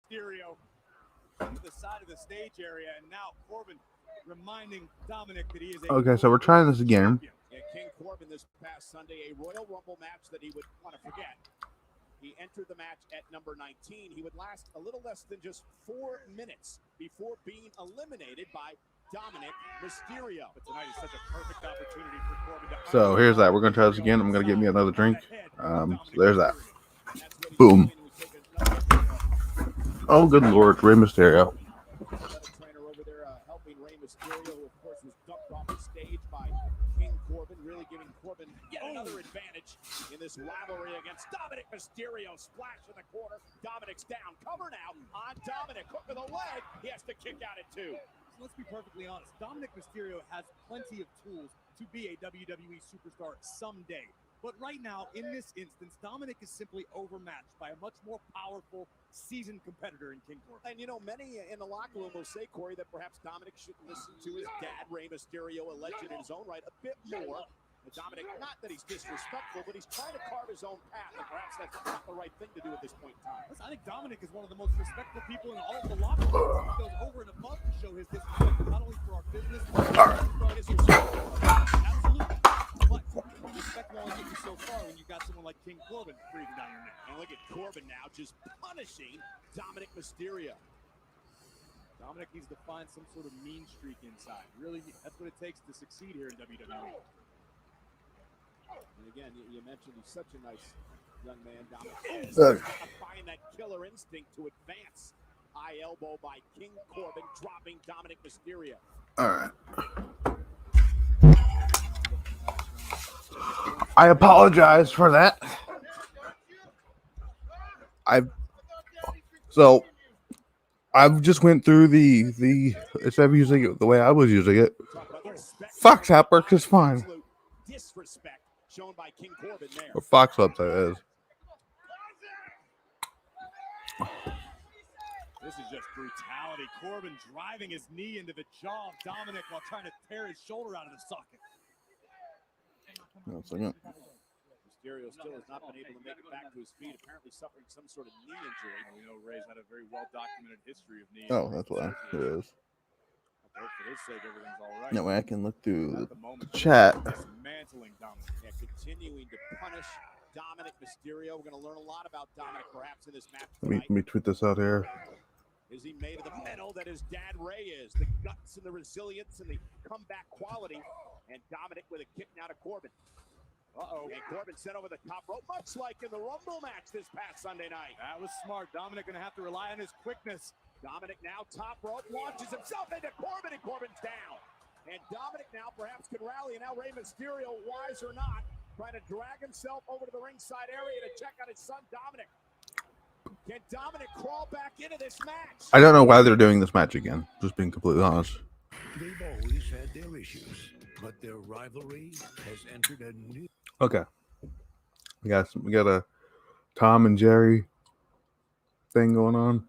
Mysterio to the side of the stage area, and now Corbin reminding Dominic that he is a okay, so we're trying this again. Yeah, King Corbin this past Sunday, a Royal Rumble match that he would want to forget. He entered the match at number 19. He would last a little less than just 4 minutes before being eliminated by Dominic Mysterio. But tonight is such a perfect opportunity for Corbin to... So here's that. We're going to try this again. I'm going to get me another drink. So there's that. Boom. Oh, good Lord. Rey Mysterio. Trainer over there helping Rey Mysterio, who of course was dumped off the stage by King Corbin, really giving Corbin yet another advantage in this rivalry against Dominic Mysterio. Splash in the corner. Dominic's down. Cover now on Dominic. Hook of the leg. He has to kick out at 2. Let's be perfectly honest. Dominic Mysterio has plenty of tools to be a WWE superstar someday. But right now, in this instance, Dominic is simply overmatched by a much more powerful, seasoned competitor in King Corbin. And, you know, many in the locker room will say, Corey, that perhaps Dominic should listen to his dad, Rey Mysterio, a legend in his own right, a bit more. And Dominic, not that he's disrespectful, but he's trying to carve his own path, and perhaps that's not the right thing to do at this point in time. Listen, I think Dominic is one of the most respectful people in all of the locker room. He goes over and above to show his disrespect, not only for our business, but for his respect. Absolutely. But respect will only get you so far when you got someone like King Corbin breathing down your neck. And look at Corbin now just punishing Dominic Mysterio. Dominic needs to find some sort of mean streak inside. Really, that's what it takes to succeed here in WWE. And again, you mentioned he's such a nice young man, Dominic. Find that killer instinct to advance. High elbow by King Corbin, dropping Dominic Mysterio. All right. I apologize for that. I just went through the instead of using it the way I was using it. Fox app works just fine. Disrespect shown by King Corbin there. Or Fox website is. This is just brutality. Corbin driving his knee into the jaw of Dominic while trying to tear his shoulder out of the socket. Mysterio still has not been able to make it back to his feet, apparently suffering some sort of knee injury. You know, Ray's had a very well-documented history of knee injury. Oh, that's why it is. For his sake, everything's all right. That way I can look through the chat. Dismantling Dominic. Yeah, continuing to punish Dominic Mysterio. We're going to learn a lot about Dominic perhaps in this match tonight. Let me tweet this out here. Is he made of the metal that his dad Ray is? The guts and the resilience and the comeback quality. And Dominic with a kick now to Corbin. Uh-oh. And Corbin sent over the top rope, much like in the Rumble match this past Sunday night. That was smart. Dominic going to have to rely on his quickness. Dominic now top rope, launches himself into Corbin, and Corbin's down. And Dominic now perhaps can rally, and now Rey Mysterio, wise or not, trying to drag himself over to the ringside area to check on his son, Dominic. Can Dominic crawl back into this match? I don't know why they're doing this match again, just being completely honest. They've always had their issues, but their rivalry has entered a new... Okay. We got a Tom and Jerry thing going on.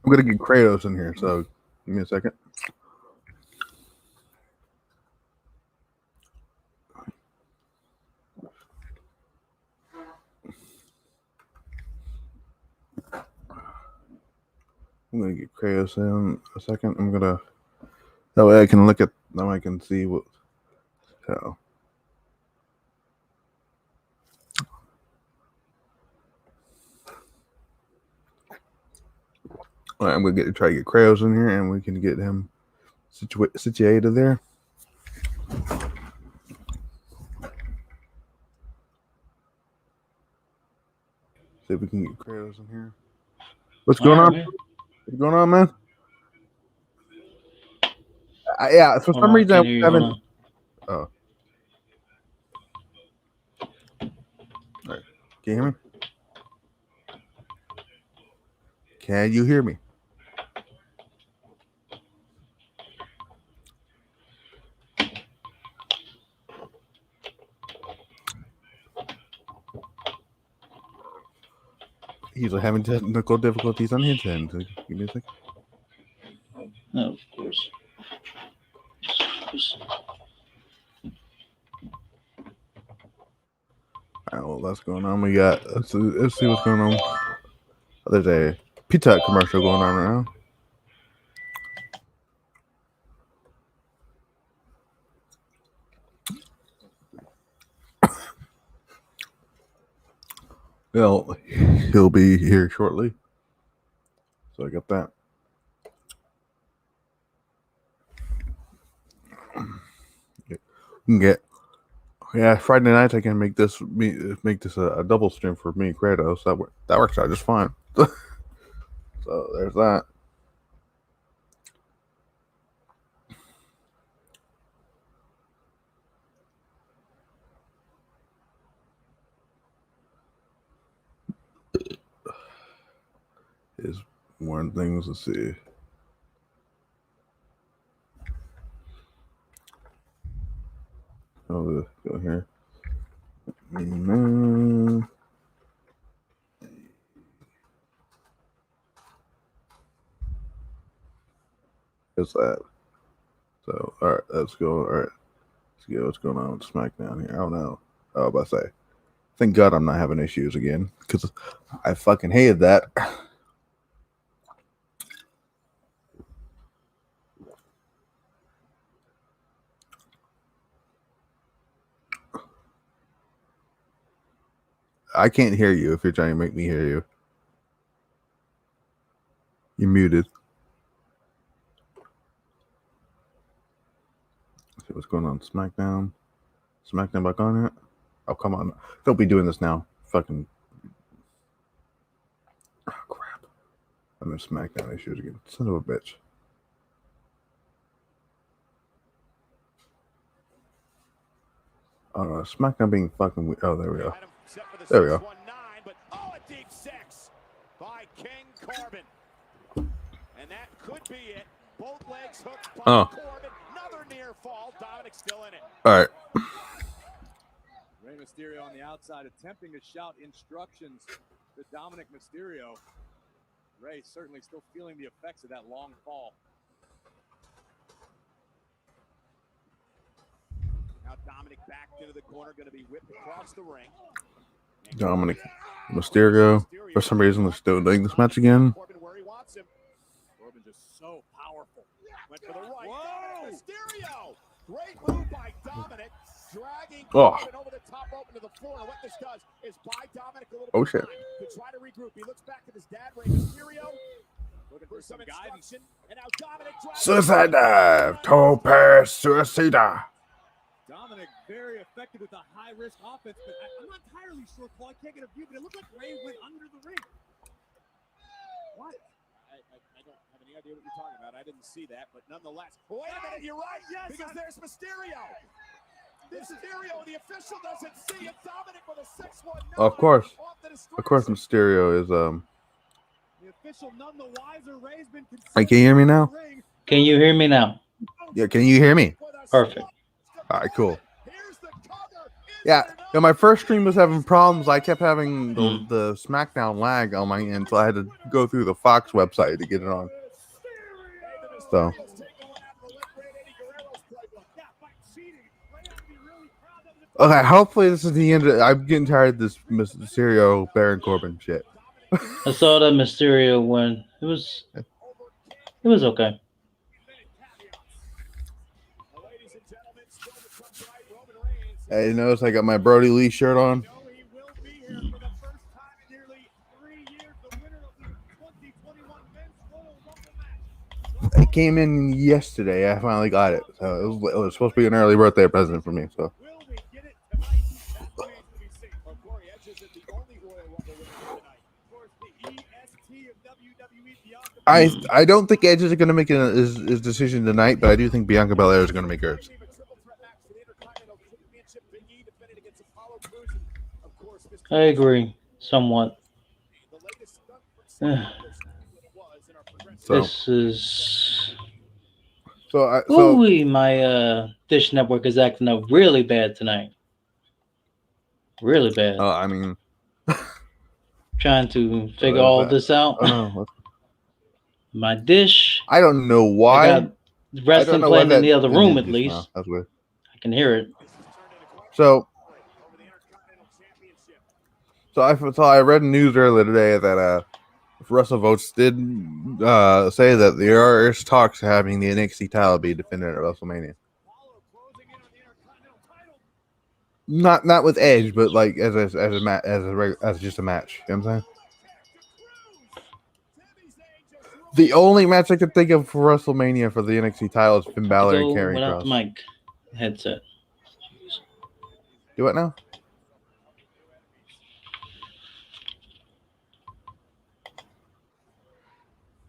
I'm going to get Kratos in here, so give me a second. I'm going to get Kratos in a second. I'm going to, that way I can look at, now I can see what, so. All right, I'm going to try to get Kratos in here, and we can get him situated there. See if we can get Kratos in here. What's going on? What's going on, man? Yeah, for some reason I haven't. Oh. All right. Can you hear me? Can you hear me? He's He's having technical difficulties on his end. Give me a second. No, of course. All right, well, that's going on. We got let's see what's going on. There's a Pizza Hut commercial going on right now. Well, he'll be here shortly. So I got that. You can get Friday nights I can make this a double stream for me and Kratos. That works out just fine. So there's that. Is one thing to see. Oh, go here. What's that? So, all right, let's go. All right, let's see what's going on with SmackDown here. I don't know. I was about to say, thank God I'm not having issues again because I fucking hated that. I can't hear you if you're trying to make me hear you. You're muted. Let's see what's going on. SmackDown back on it. Oh, come on. Don't be doing this now. Fucking. Oh, crap. I'm in SmackDown issues again. Son of a bitch. Oh, no. SmackDown being fucking weird. Oh, there we go. There we go. But a deep six by King Corbin. And that could be it. Both legs hooked by Corbin. Another near fall. Dominic still in it. All right. Rey Mysterio on the outside attempting to shout instructions to Dominic Mysterio. Rey certainly still feeling the effects of that long fall. Now Dominic back into the corner, going to be whipped across the ring. Dominic Mysterio. For some reason, they're still doing this match again. Corbin where he wants him. Corbin just so powerful. Went for the right. Whoa! Mysterio. Great move by Dominic. Dragging Corbin over the top rope into the floor. And what this does is buy Dominic a little bit of time to try to regroup. He looks back at his dad, Rey Mysterio. Looking for some guidance. And now Dominic Suicide dive. Tope Suicida. Dominic very effective with a high-risk offense, but I'm not entirely sure, Paul. I can't get a view, but it looked like Rey went under the ring. What? I don't have any idea what you're talking about. I didn't see that, but nonetheless. Wait a minute, you're right. Yes, because there's Mysterio. Mysterio, the official doesn't see it. Dominic with a 6-1. Of course. Mysterio is The official none the wiser. Rey's been Hey, can you hear me now? Can you hear me now? Yeah, can you hear me? Perfect. All right, cool. Yeah, my first stream was having problems. I kept having the SmackDown lag on my end, so I had to go through the Fox website to get it on. So. Okay, hopefully this is the end. I'm getting tired of this Mysterio Baron Corbin shit. I saw that Mysterio win. It was okay. Hey, you notice I got my Brody Lee shirt on? It came in yesterday. I finally got it. So it was supposed to be an early birthday present for me. So I don't think Edge is going to make his decision tonight, but I do think Bianca Belair is going to make hers. I agree, somewhat. This is. My Dish Network is acting up really bad tonight. Really bad. I mean, Trying to figure is all that? this out. Oh no, My dish. I don't know I why. got I don't wrestling know why playing in that the other ended room at just now. least. That's weird. I can hear it. So, over the Intercontinental Championship. so I read news earlier today that Russell Votes did say that there are talks having the NXT title be defended at WrestleMania. Apollo closing in on the Intercontinental title. Not with Edge, but like as just a match. You know what I'm saying? The only match I could think of for WrestleMania for the NXT title is Finn Balor and Go Karrion without Kross. the mic headset. Do what now?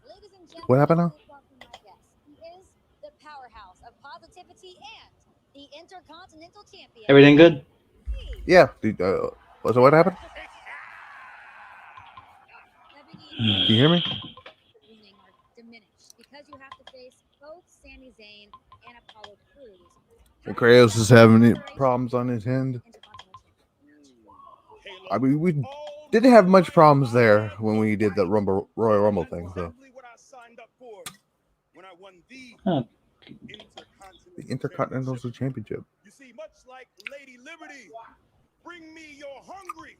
Ladies and gentlemen, What happened now? please welcome my guest. He is the powerhouse of positivity and the Intercontinental Champion. Everything good? Yeah. So what happened? Can you hear me? Winning are diminished because you have to face both Sami Zayn and Apollo Crews. And Kratos is having problems on his end. I mean, we didn't have much problems there when we did the Royal Rumble thing. So Huh. the Intercontinental Championship. You see, much like Lady Liberty, bring me your hungry,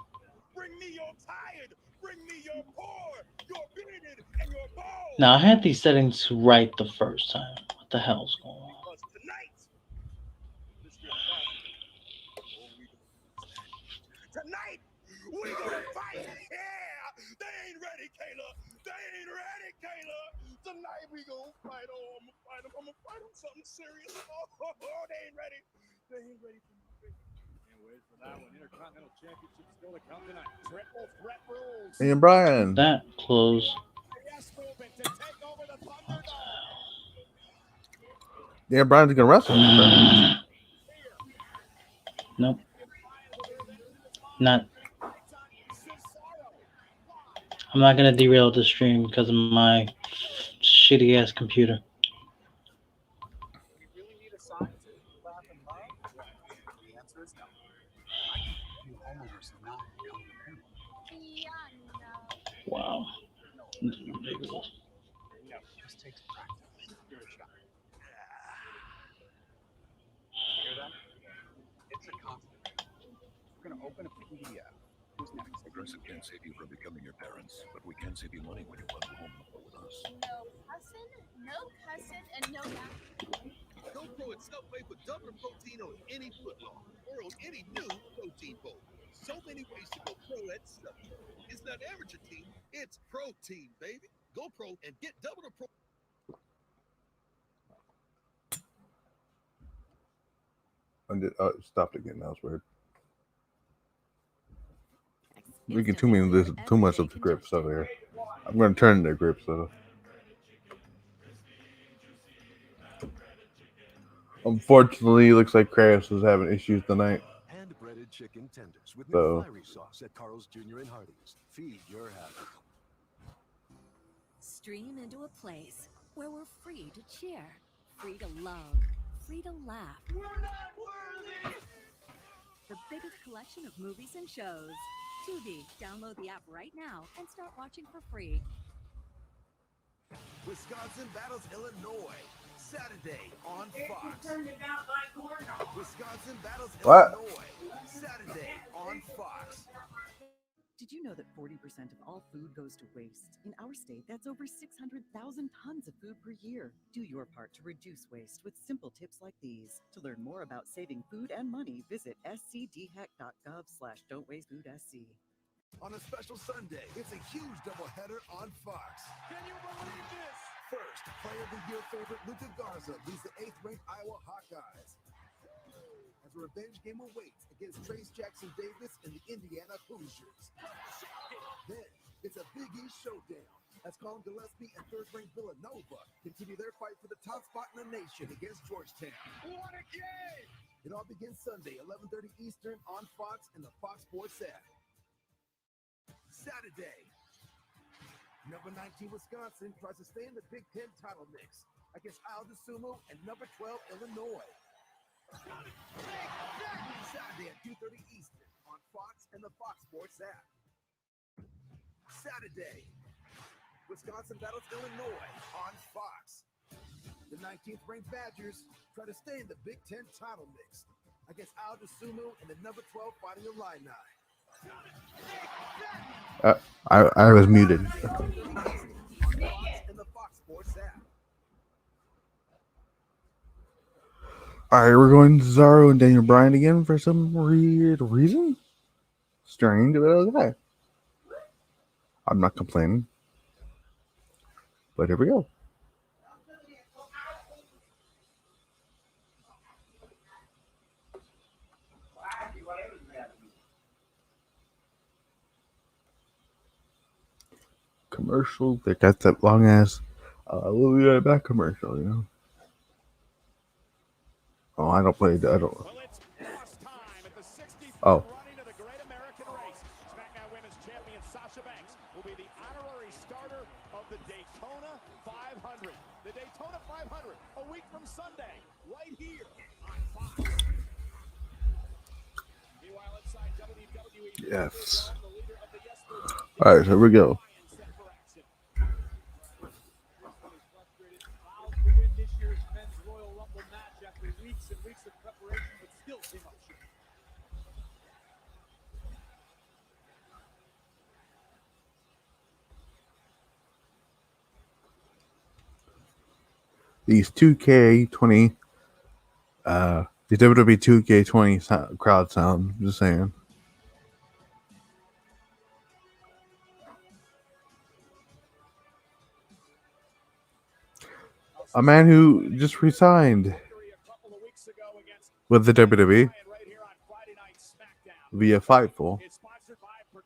bring me your tired, bring me your poor, your bearded, and your bald. Now I had these settings right the first time. What the hell's going on? Because tonight, tonight, we gonna fight. Yeah, they ain't ready, Kayla. They ain't ready, Kayla. Tonight we gonna fight. Oh, I'm gonna fight them. I'm gonna fight them something serious. Oh, they ain't ready. They ain't ready for me, baby. Can't wait for that one. Intercontinental Championship still to come tonight. Triple threat rules. Hey, Brian. That close. Yes, movement to take over the Thunderdome. Yeah, Brian's gonna wrestle. Nope. Not. I'm not gonna derail the stream because of my shitty ass computer. We really need a sign to laugh and love? The answer is no. I think new homeowners have not come to Yeah, no. Wow. This is ridiculous. No, it just takes practice. Give it a shot. Hear that? It's a constant. We're going to open a PDF. Who's next? Progressive can't save you from becoming your parents, but we can save you money when you bundle home Depot with us. No cussing, and no GoPro itself made with double protein on any footlong or on any new protein bowl. So many ways to go pro at stuff. It's not amateur team, it's pro team, baby. GoPro and get double the pro. Stopped again. That was weird. We get too much of the grip stuff here. I'm gonna turn the grip stuff. Unfortunately, it looks like Kratos is having issues tonight. Hand-breaded chicken tenders with So- McFlurry sauce at Carl's Jr. and Hardee's. Feed your habit. Stream into a place where we're free to cheer, free to love, free to laugh. We're not worthy. The biggest collection of movies and shows. Tubi. Download the app right now and start watching for free. Wisconsin battles Illinois Saturday on Fox. Wisconsin battles What? Illinois Saturday on Fox. Did you know that 40% of all food goes to waste? In our state, that's over 600,000 tons of food per year. Do your part to reduce waste with simple tips like these. To learn more about saving food and money, visit scdhack.gov/don'twastefoodSC. On a special Sunday, it's a huge doubleheader on Fox. Can you believe this? First, Player of the Year favorite Luka Garza leads the 8th-ranked Iowa Hawkeyes as a revenge game awaits against Trace Jackson Davis and the Indiana Hoosiers. Then, it's a Big East showdown as Colin Gillespie and 3rd-ranked Villanova continue their fight for the top spot in the nation against Georgetown. What a game! It all begins Sunday, 11:30 Eastern on Fox and the Fox Sports app. Saturday, number 19 Wisconsin tries to stay in the Big Ten title mix against Al DeSumo and number 12 Illinois. Saturday at 2:30 Eastern on Fox and the Fox Sports app. Saturday. Wisconsin battles Illinois on Fox. The 19th ranked Badgers try to stay in the Big Ten title mix against Aldo Sumu and the number 12 Fighting Illini. I was muted. On Fox and the Fox Sports app. All right, we're going to Cesaro and Daniel Bryan again for some weird reason. Strange, but okay. I'm not complaining. But here we go. Commercial. They got that long ass we'll be right back commercial, you know. Oh, I don't play. I don't. Well, it's cross time at the 63rd Oh. running of the Great American Race. SmackDown Women's Champion Sasha Banks will be the honorary starter of the Daytona 500. The Daytona 500, a week from Sunday, right here on Fox. Meanwhile, inside WWE, Yes. the leader of the Yes Movement, All right, here we go. Bryan set for action. Vowed to win this year's men's Royal Rumble match after weeks and weeks of preparation, but still came up short. These 2K20, the WWE 2K20 crowd sound. Just saying. A man who just resigned with the WWE via Fightful.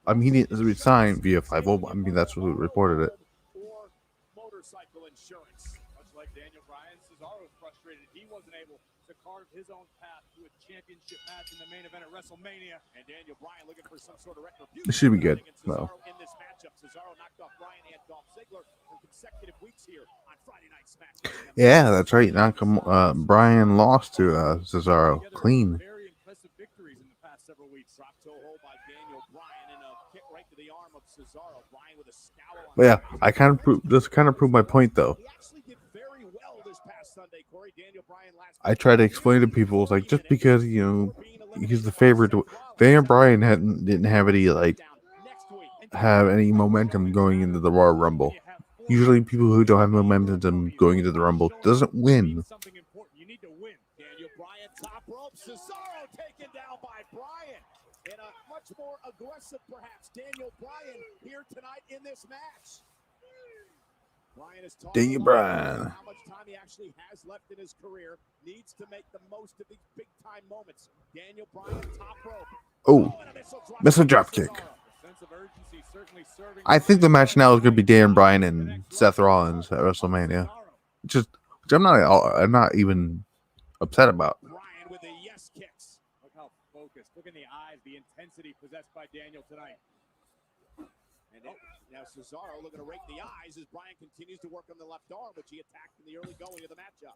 I mean, he didn't resign via Fightful. I mean, that's who reported it. Or motorcycle insurance. Much like Daniel Bryan, Cesaro was frustrated he wasn't able to carve his own path to a championship match in the main event at WrestleMania. And Daniel Bryan looking for some sort of retribution. It should be good. Cesaro No. in this matchup. Cesaro knocked off Bryan and Dolph Ziggler in consecutive weeks here on Friday Night SmackDown. Yeah, that's right. Bryan lost to Cesaro clean. Very impressive victories in the past several weeks. Drop toe hold by Daniel Bryan and a kick right to the arm of Cesaro. Bryan with a scowl on But yeah, his face. I kind of proved my point though. He actually did very well this past Sunday, Corey. Daniel Bryan last I try to explain to people, it's like, just because, you know, he's the favorite. Daniel Bryan didn't have any momentum going into the Royal Rumble. Usually, people who don't have momentum going into the Rumble doesn't win. Something important. You need to win. Daniel Bryan top rope. Cesaro taken down by Bryan. In a much more aggressive, perhaps, Daniel Bryan here tonight in this match. Bryan is talking Daniel Bryan. how much time he actually has left in his career. Needs to make the most of these big time moments. Daniel Bryan top rope. Oh, and a missile drop kick. Sense of urgency certainly serving. I think the match now is going to be Daniel Bryan and Seth Rollins at WrestleMania. Which I'm not even upset about. Bryan with the yes kicks. Look how focused. Look in the eyes, the intensity possessed by Daniel tonight. And now Cesaro looking to rake the eyes as Bryan continues to work on the left arm, which he attacked in the early going of the matchup.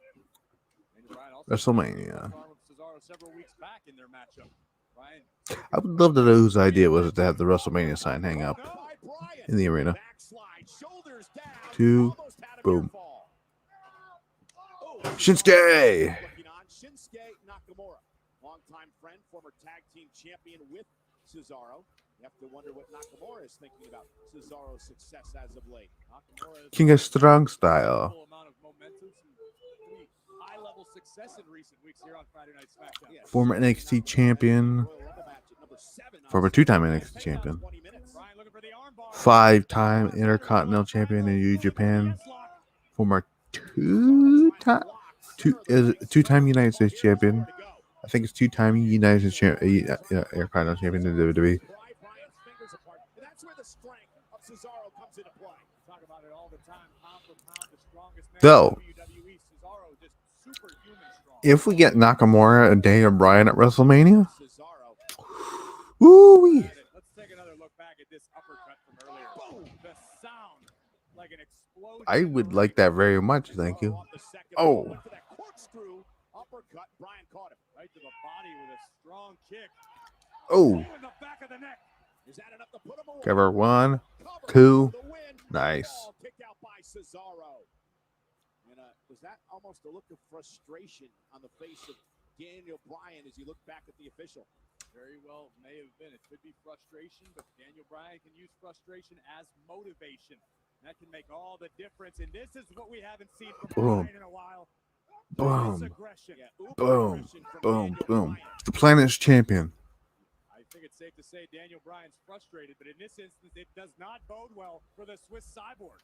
WrestleMania. Cesaro several weeks back in their matchup. Bryan. I would love to know whose idea was it to have the WrestleMania sign hang up in the arena. Backslide, shoulders down, Two, almost had a boom. near fall. Oh, Shinsuke! looking on Shinsuke Nakamura, longtime friend, former tag team champion with Cesaro. You have to wonder what Nakamura is thinking about Cesaro's success as of late. Nakamura has King of Strong Style. full amount of momentum, some pretty high-level success in recent weeks here on Friday Night SmackDown. Yes. Former NXT champion. Royal Rumble match at number 7 on Former two-time NXT champion. 20 minutes. Bryan looking for the arm bar. 5-time Intercontinental champion in New Japan. Former two-time United States champion. I think it's two-time United States Intercontinental champion in WWE. Pry Bryan's fingers apart. And that's where the strength of Cesaro comes into play. Talk about it all the time. Pound for pound, the strongest man Though, in WWE. Cesaro just superhuman strong. if we get Nakamura and Daniel Bryan at WrestleMania, Cesaro. woo-wee. Let's take another look back at this uppercut from earlier. Boom! The sound like an explosion. I would like that very much, thank you. Off the second Oh. rope, went for that corkscrew uppercut. Bryan caught him. Right to the body with a strong kick. Oh, In the back of the neck. Is that enough to put him away? Cover 1, Cover 2. for the win. Nice. Ball kicked out by Cesaro. And was that almost a look of frustration on the face of Daniel Bryan as you look back at the official? Very well may have been. It could be frustration, but Daniel Bryan can use frustration as motivation. That can make all the difference, and this is what we haven't seen from Boom. Bryan in a while. Boom. This aggression. Yeah, uber Boom. aggression from Boom. Daniel Boom. Bryan. The planet's champion. I think it's safe to say Daniel Bryan's frustrated, but in this instance, it does not bode well for the Swiss Cyborg.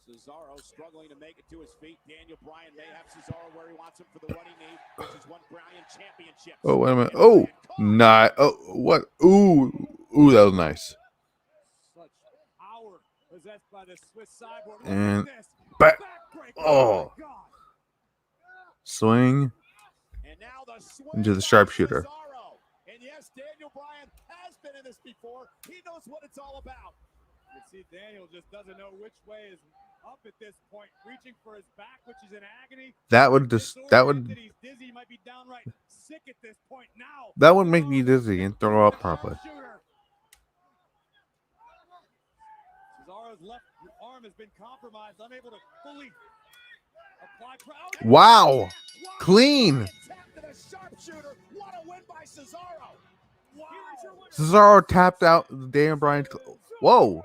Cesaro struggling to make it to his feet. Daniel Bryan may have Cesaro where he wants him for the running knee, which is won Bryan championships. Oh, wait a minute. Oh, not. Oh, what? Ooh. Ooh, that was nice. Such power possessed by the Swiss Cyborg. Look And at this. back. Backbreaker. Oh. My God. Swing And now the swing into the by sharpshooter. Cesaro. And yes, Daniel Bryan has been in this before. He knows what it's all about. You see, Daniel just doesn't know which way is up at this point, reaching for his back, which is in agony. That would just. That would. He's dizzy, might be downright sick at this point now. That would make me dizzy and throw up probably. Cesaro's left arm has been compromised, unable to fully apply pressure. Wow. Clean. What a win by Cesaro. Wow. Cesaro tapped out Daniel Bryan's. Whoa.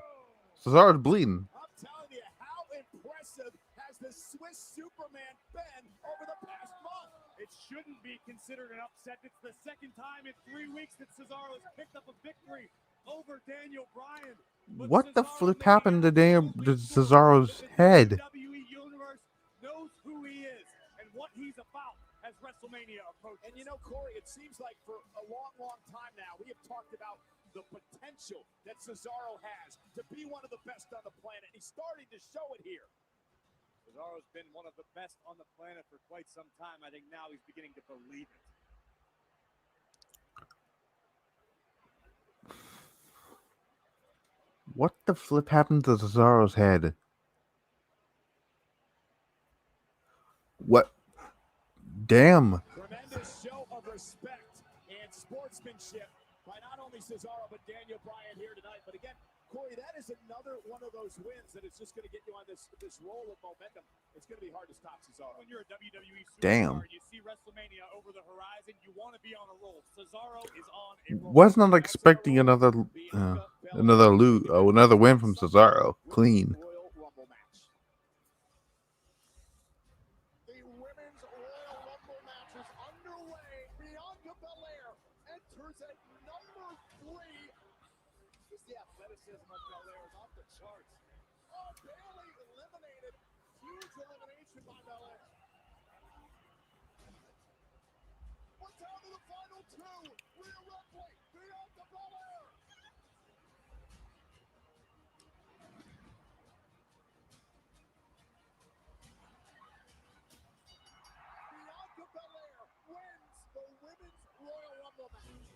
Cesaro's bleeding. I'm telling you, how impressive has the Swiss Superman been over the past month? It shouldn't be considered an upset. It's the second time in 3 weeks that Cesaro has picked up a victory over Daniel Bryan. But What the Cesaro flip happened to absolutely Cesaro's proved that head? The WWE Universe knows who he is and what he's about as WrestleMania approaches. And you know, Corey, it seems like for a long, long time now, we have talked about the potential that Cesaro has to be one of the best on the planet. He's starting to show it here. Cesaro's been one of the best on the planet for quite some time. I think now he's beginning to believe it. What the flip happened to Cesaro's head? What? Damn. Tremendous show of respect and sportsmanship by not only Cesaro, but Daniel Bryan here tonight. But again, Corey, that is another one of those wins that is just going to get you on this roll of momentum. It's going to be hard to stop Cesaro. When you're a WWE superstar, Damn. you see WrestleMania over the horizon, you want to be on a roll. Cesaro is on a roll. Was not expecting another win from Cesaro. Clean. Royal Rumble match. The Women's Royal Rumble match is underway. Bianca Belair enters at number 3. Just the athleticism of Belair is off the charts. Oh, Bayley eliminated. Huge elimination by Belair. We're down to the final 2. Rhea Ripley, Bianca Belair. Bianca Belair wins the Women's Royal Rumble match.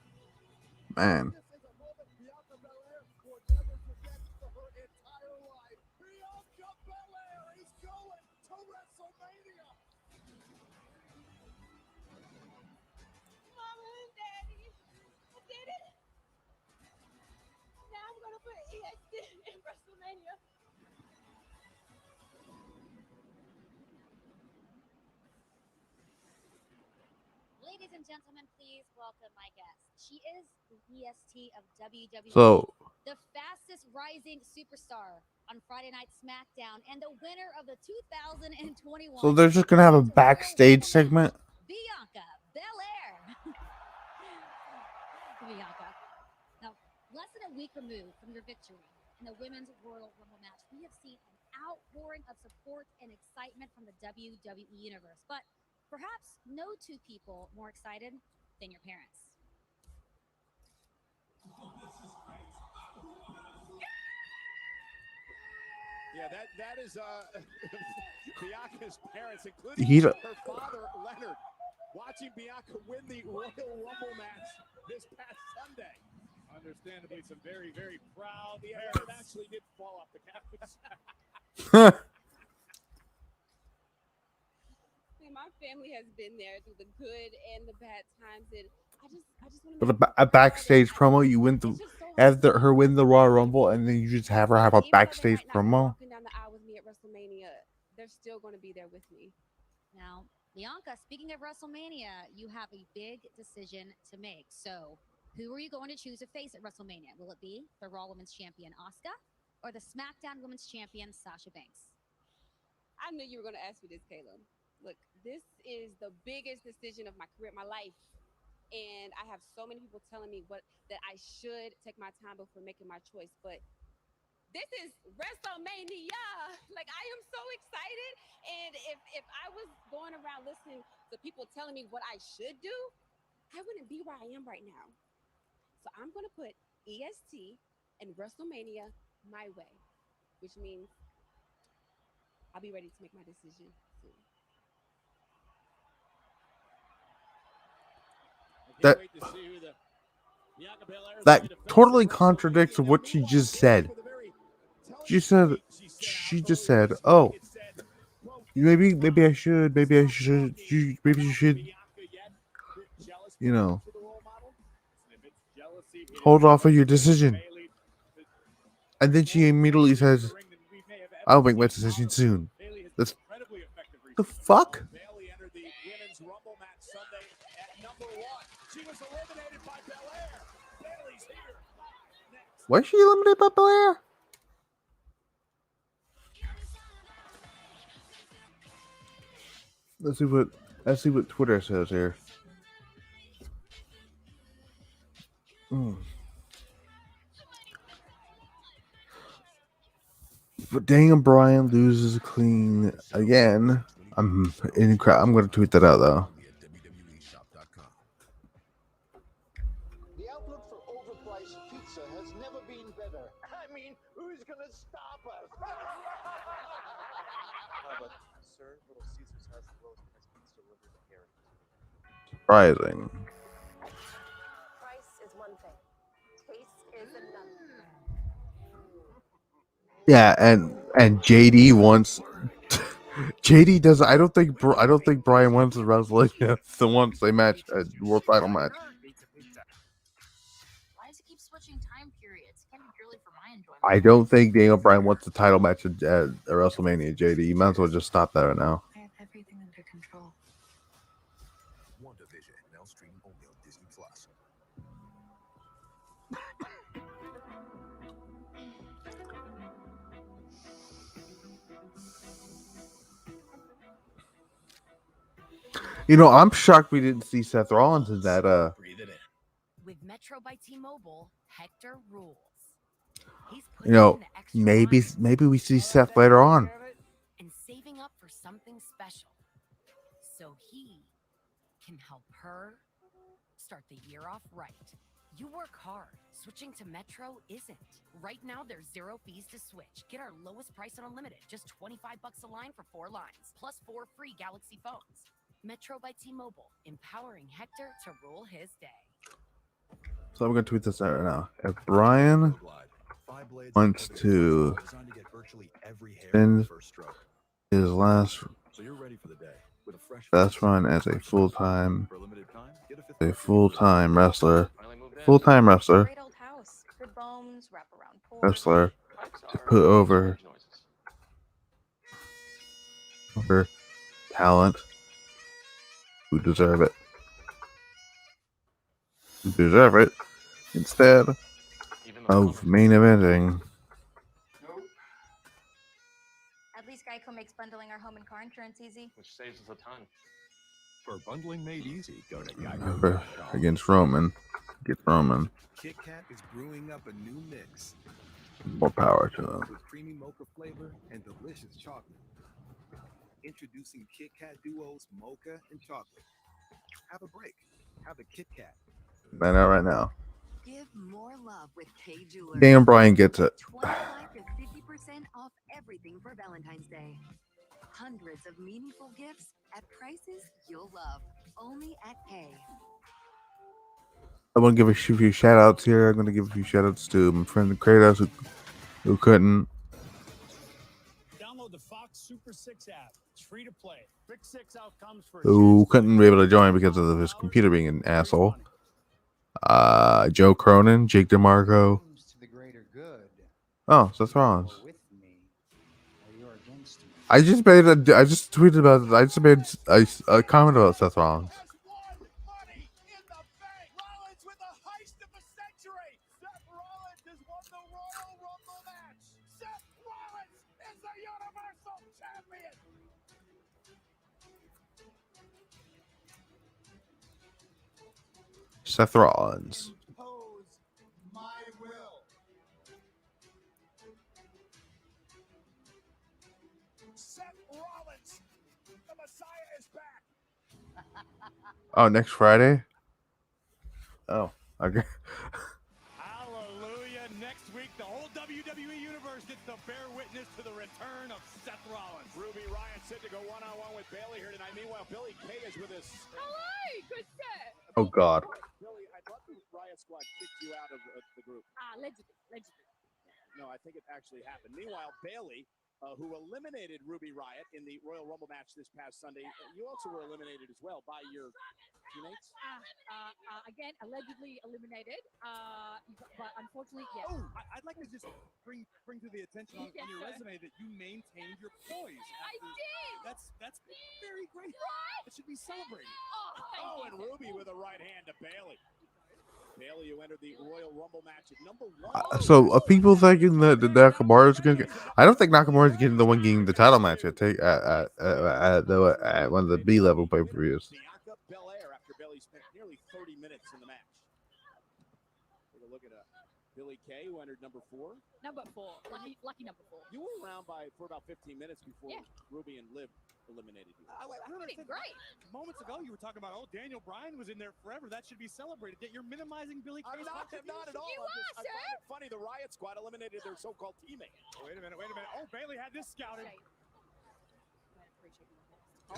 Man. This is a moment Bianca Belair will never forget for her entire life. Bianca Belair is going to WrestleMania. Mama and Daddy, I did it. Now I'm gonna put EXT in WrestleMania. Ladies and gentlemen, please welcome my guest. She is the EST of WWE. So, The fastest rising superstar on Friday Night SmackDown and the winner of the 2021. so they're just gonna have a backstage segment. Bianca Belair. Bianca. Now, less than a week removed from your victory in the Women's Royal Rumble match, we have seen an outpouring of support and excitement from the WWE Universe. But perhaps no two people more excited than your parents. Yeah, that is Bianca's parents, including He's her father, Leonard, watching Bianca win the Royal Rumble match this past Sunday. Understandably, some very, very proud The parents. Leonard actually did fall off the couch. My family has been there through the good and the bad times, and I just want But a backstage promo, you win the. It's just so have her win the Royal Rumble, and then you just have her have a Even though they backstage might not be promo. walking down the aisle with me at WrestleMania, they're still going to be there with me. Now, Bianca, speaking of WrestleMania, you have a big decision to make. So, who are you going to choose to face at WrestleMania? Will it be the Raw Women's Champion Asuka or the SmackDown Women's Champion Sasha Banks? I knew you were going to ask me this, Caleb. Look, this is the biggest decision of my career, my life. And I have so many people telling me that I should take my time before making my choice. But this is WrestleMania. Like, I am so excited. And if I was going around listening to people telling me what I should do, I wouldn't be where I am right now. So I'm going to put EST and WrestleMania my way, which means I'll be ready to make my decision soon. That totally contradicts what she just said. She just said, "Oh, maybe I should, maybe you should, you know, hold off on your decision." And then she immediately says, "I'll make my decision soon." That's the fuck. Why is she eliminated by Belair? Let's see what Twitter says here. But Daniel Bryan loses clean again. I'm going to tweet that out though. The outlook for overpriced pizza has never been better. I mean, who's gonna stop us? But, sir, Little Caesars has the lowest price pizza delivered in the area. Surprising. Price is one thing. Taste is another. Yeah, and JD wants. JD does. I don't think Bryan wants to wrestle the once they match a world title match. Why does it keep switching time periods? Can't be purely for my enjoyment. I don't think Daniel Bryan wants the title match at WrestleMania. JD, you might as well just stop that right now. I have everything under control. WandaVision now streaming only on Disney Plus. You know, I'm shocked we didn't see Seth Rollins in that. With Metro by T-Mobile, Hector rules. He's You know, maybe we see Seth later on. And saving up for something special, so he can help her start the year off right. You work hard. Switching to Metro isn't. Right now, there's 0 fees to switch. Get our lowest price on unlimited, just $25 a line for 4 lines, plus 4 free Galaxy phones. Metro by T-Mobile, empowering Hector to rule his day. So I'm going to tweet this out right now. If Bryan wants to spend his last run as a full-time wrestler, to put over talent who deserve it. Instead of main eventing. At least Geico makes bundling our home and car insurance easy. Which saves us a ton. For bundling made easy, go to Geico. Against Roman. Get Roman. Kit Kat is brewing up a new mix. More power to them. With creamy mocha flavor and delicious chocolate. Introducing Kit Kat Duos Mocha and Chocolate. Have a break. Have a Kit Kat. Man out right now. Give more love with K Jewelers. Daniel Bryan gets it. 25 to 50% off everything for Valentine's Day. Hundreds of meaningful gifts at prices you'll love. Only at K. I want to give a few shout outs here. I'm going to give a few shout outs to my friend Kratos who couldn't. Download the Fox Super 6 app. It's free to play. Quick 6 outcomes for Who couldn't be able to join because of his computer being an asshole. Joe Cronin, Jake DeMarco. To the greater good. Oh, Seth Rollins. You're with me, or you're against me. I just tweeted about it. I just made a comment about Seth Rollins. Has won money in the bank. Rollins with the heist of the century. Seth Rollins has won the Royal Rumble match. Seth Rollins is the Universal Champion. Seth Rollins. Impose my will. Seth Rollins, the Messiah, is back. Oh, next Friday. Oh, okay. Hallelujah. Next week, the whole WWE Universe gets to bear witness to the return of Seth Rollins. Ruby Riott set to go one-on-one with Bayley here tonight. Meanwhile, Billy Kay is with us. Good set. Oh God. Billy, I thought the Riott Squad kicked you out of the group. Allegedly. No, I think it actually happened. Meanwhile, Bayley, who eliminated Ruby Riott in the Royal Rumble match this past Sunday, you also were eliminated as well by your teammates. Again, allegedly eliminated. But unfortunately, yes. Oh, I'd like to just bring to the attention on your resume that you maintained your poise. I did. That's very great. It should be celebrated. Oh, and Ruby with a right hand to Bayley. Bayley, who entered the Royal Rumble match at number 1. So people thinking that Nakamura's gonna get, I don't think Nakamura's getting the one getting the title match at one of the B level pay per views. Bianca Belair after Bayley spent nearly 30 minutes in the match. Take a look at Billy Kay, who entered number 4. Number 4. Lucky number 4. You were around for about 15 minutes before Yeah. Ruby and Liv eliminated you. I don't understand. Great. Moments ago, you were talking about, oh, Daniel Bryan was in there forever. That should be celebrated. Yet you're minimizing Billy Kay's Not at all. You I find it funny the Riott Squad eliminated their so-called teammate. Wait a minute. Oh, Bayley had this scouted.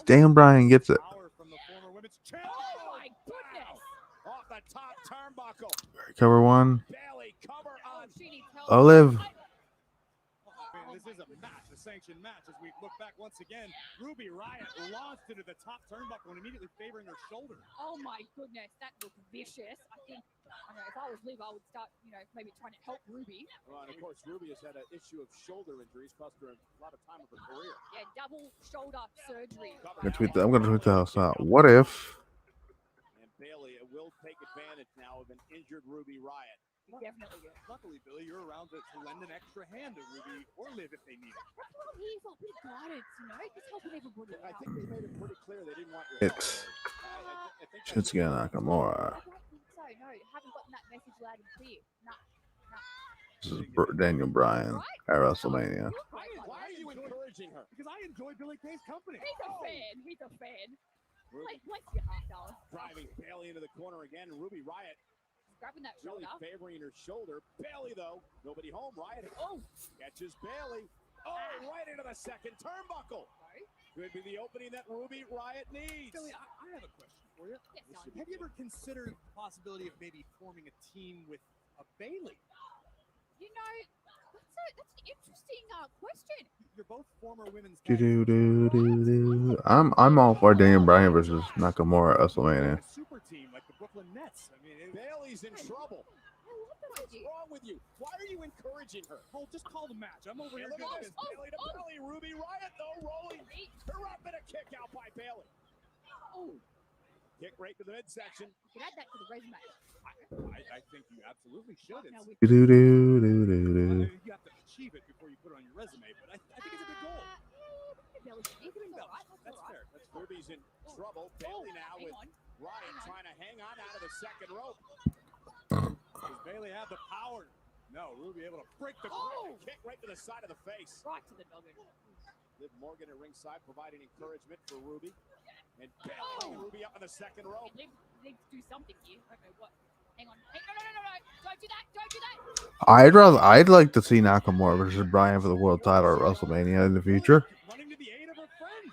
Daniel Bryan gets it. Power from the former women's champ. Oh my goodness. Off the top turnbuckle. Cover one. Bayley cover on. Olive. Man, this is a match, a sanctioned match. As we look back once again, Ruby Riott launched into the top turnbuckle and immediately favoring her shoulder. Oh my goodness, that looked vicious. I think, if I was Liv, I would start, maybe trying to help Ruby. Well, and of course, Ruby has had an issue of shoulder injuries, cost her a lot of time of her career. Yeah, double shoulder surgery. I'm gonna tweet the house out. What if? And Bayley will take advantage now of an injured Ruby Riott. Definitely do. Luckily, Billy, you're around to lend an extra hand to Ruby or Liv if they need it. That's what I'm here for, a bit of guidance, just helping everybody I out. think they made it pretty clear they didn't want your help. It's I think Shinsuke Nakamura. I don't think so, no. Haven't gotten that message loud and clear. Nah. This is Daniel Bryan at WrestleMania. Why are you encouraging her? Because I enjoy Billy Kay's company. He's a fan. He's a fan. Ruby Bless your heart, darling. driving Bayley into the corner again. Ruby Riott Grabbing that really shoulder. favoring her shoulder. Bayley, though, nobody home. Riott catches Bayley. Oh, right into the second turnbuckle. Could be the opening that Ruby Riott needs. Billy, I have a question for you. Yes, Have you ever considered the possibility of maybe forming a team with a Bayley? That's an interesting question. You're both former women's. I'm all for Daniel Bryan versus Nakamura at WrestleMania. A super team like the Brooklyn Nets. I mean, Bayley's in trouble. I love that What's idea. wrong with you? Why are you encouraging her? well, just call the match. I'm over here. Look at this. oh, Bayley to oh. belly. Ruby Riott, though, rolling. Her up in a kick out by Bayley. Oh, Kick right to the midsection. you can add that to the resume. I think you absolutely should. Now It's, we- you have to achieve it before you put it on your resume, but I think it's a good goal. That's fair. That's fair. Ruby's in trouble. Bayley now with Riott trying to hang on out of the second rope. Does Bayley have the power? No, Ruby able to break the Kick right to the side of the face. Right to the nugget. Liv Morgan at ringside providing encouragement for Ruby. And Bayley, Ruby up in the second rope. Need to do something here. Okay, what? Hang on. Hey, no. Don't do that. Don't do that. I'd like to see Nakamura versus Bryan for the world title at WrestleMania in the future. running to the aid of her friend.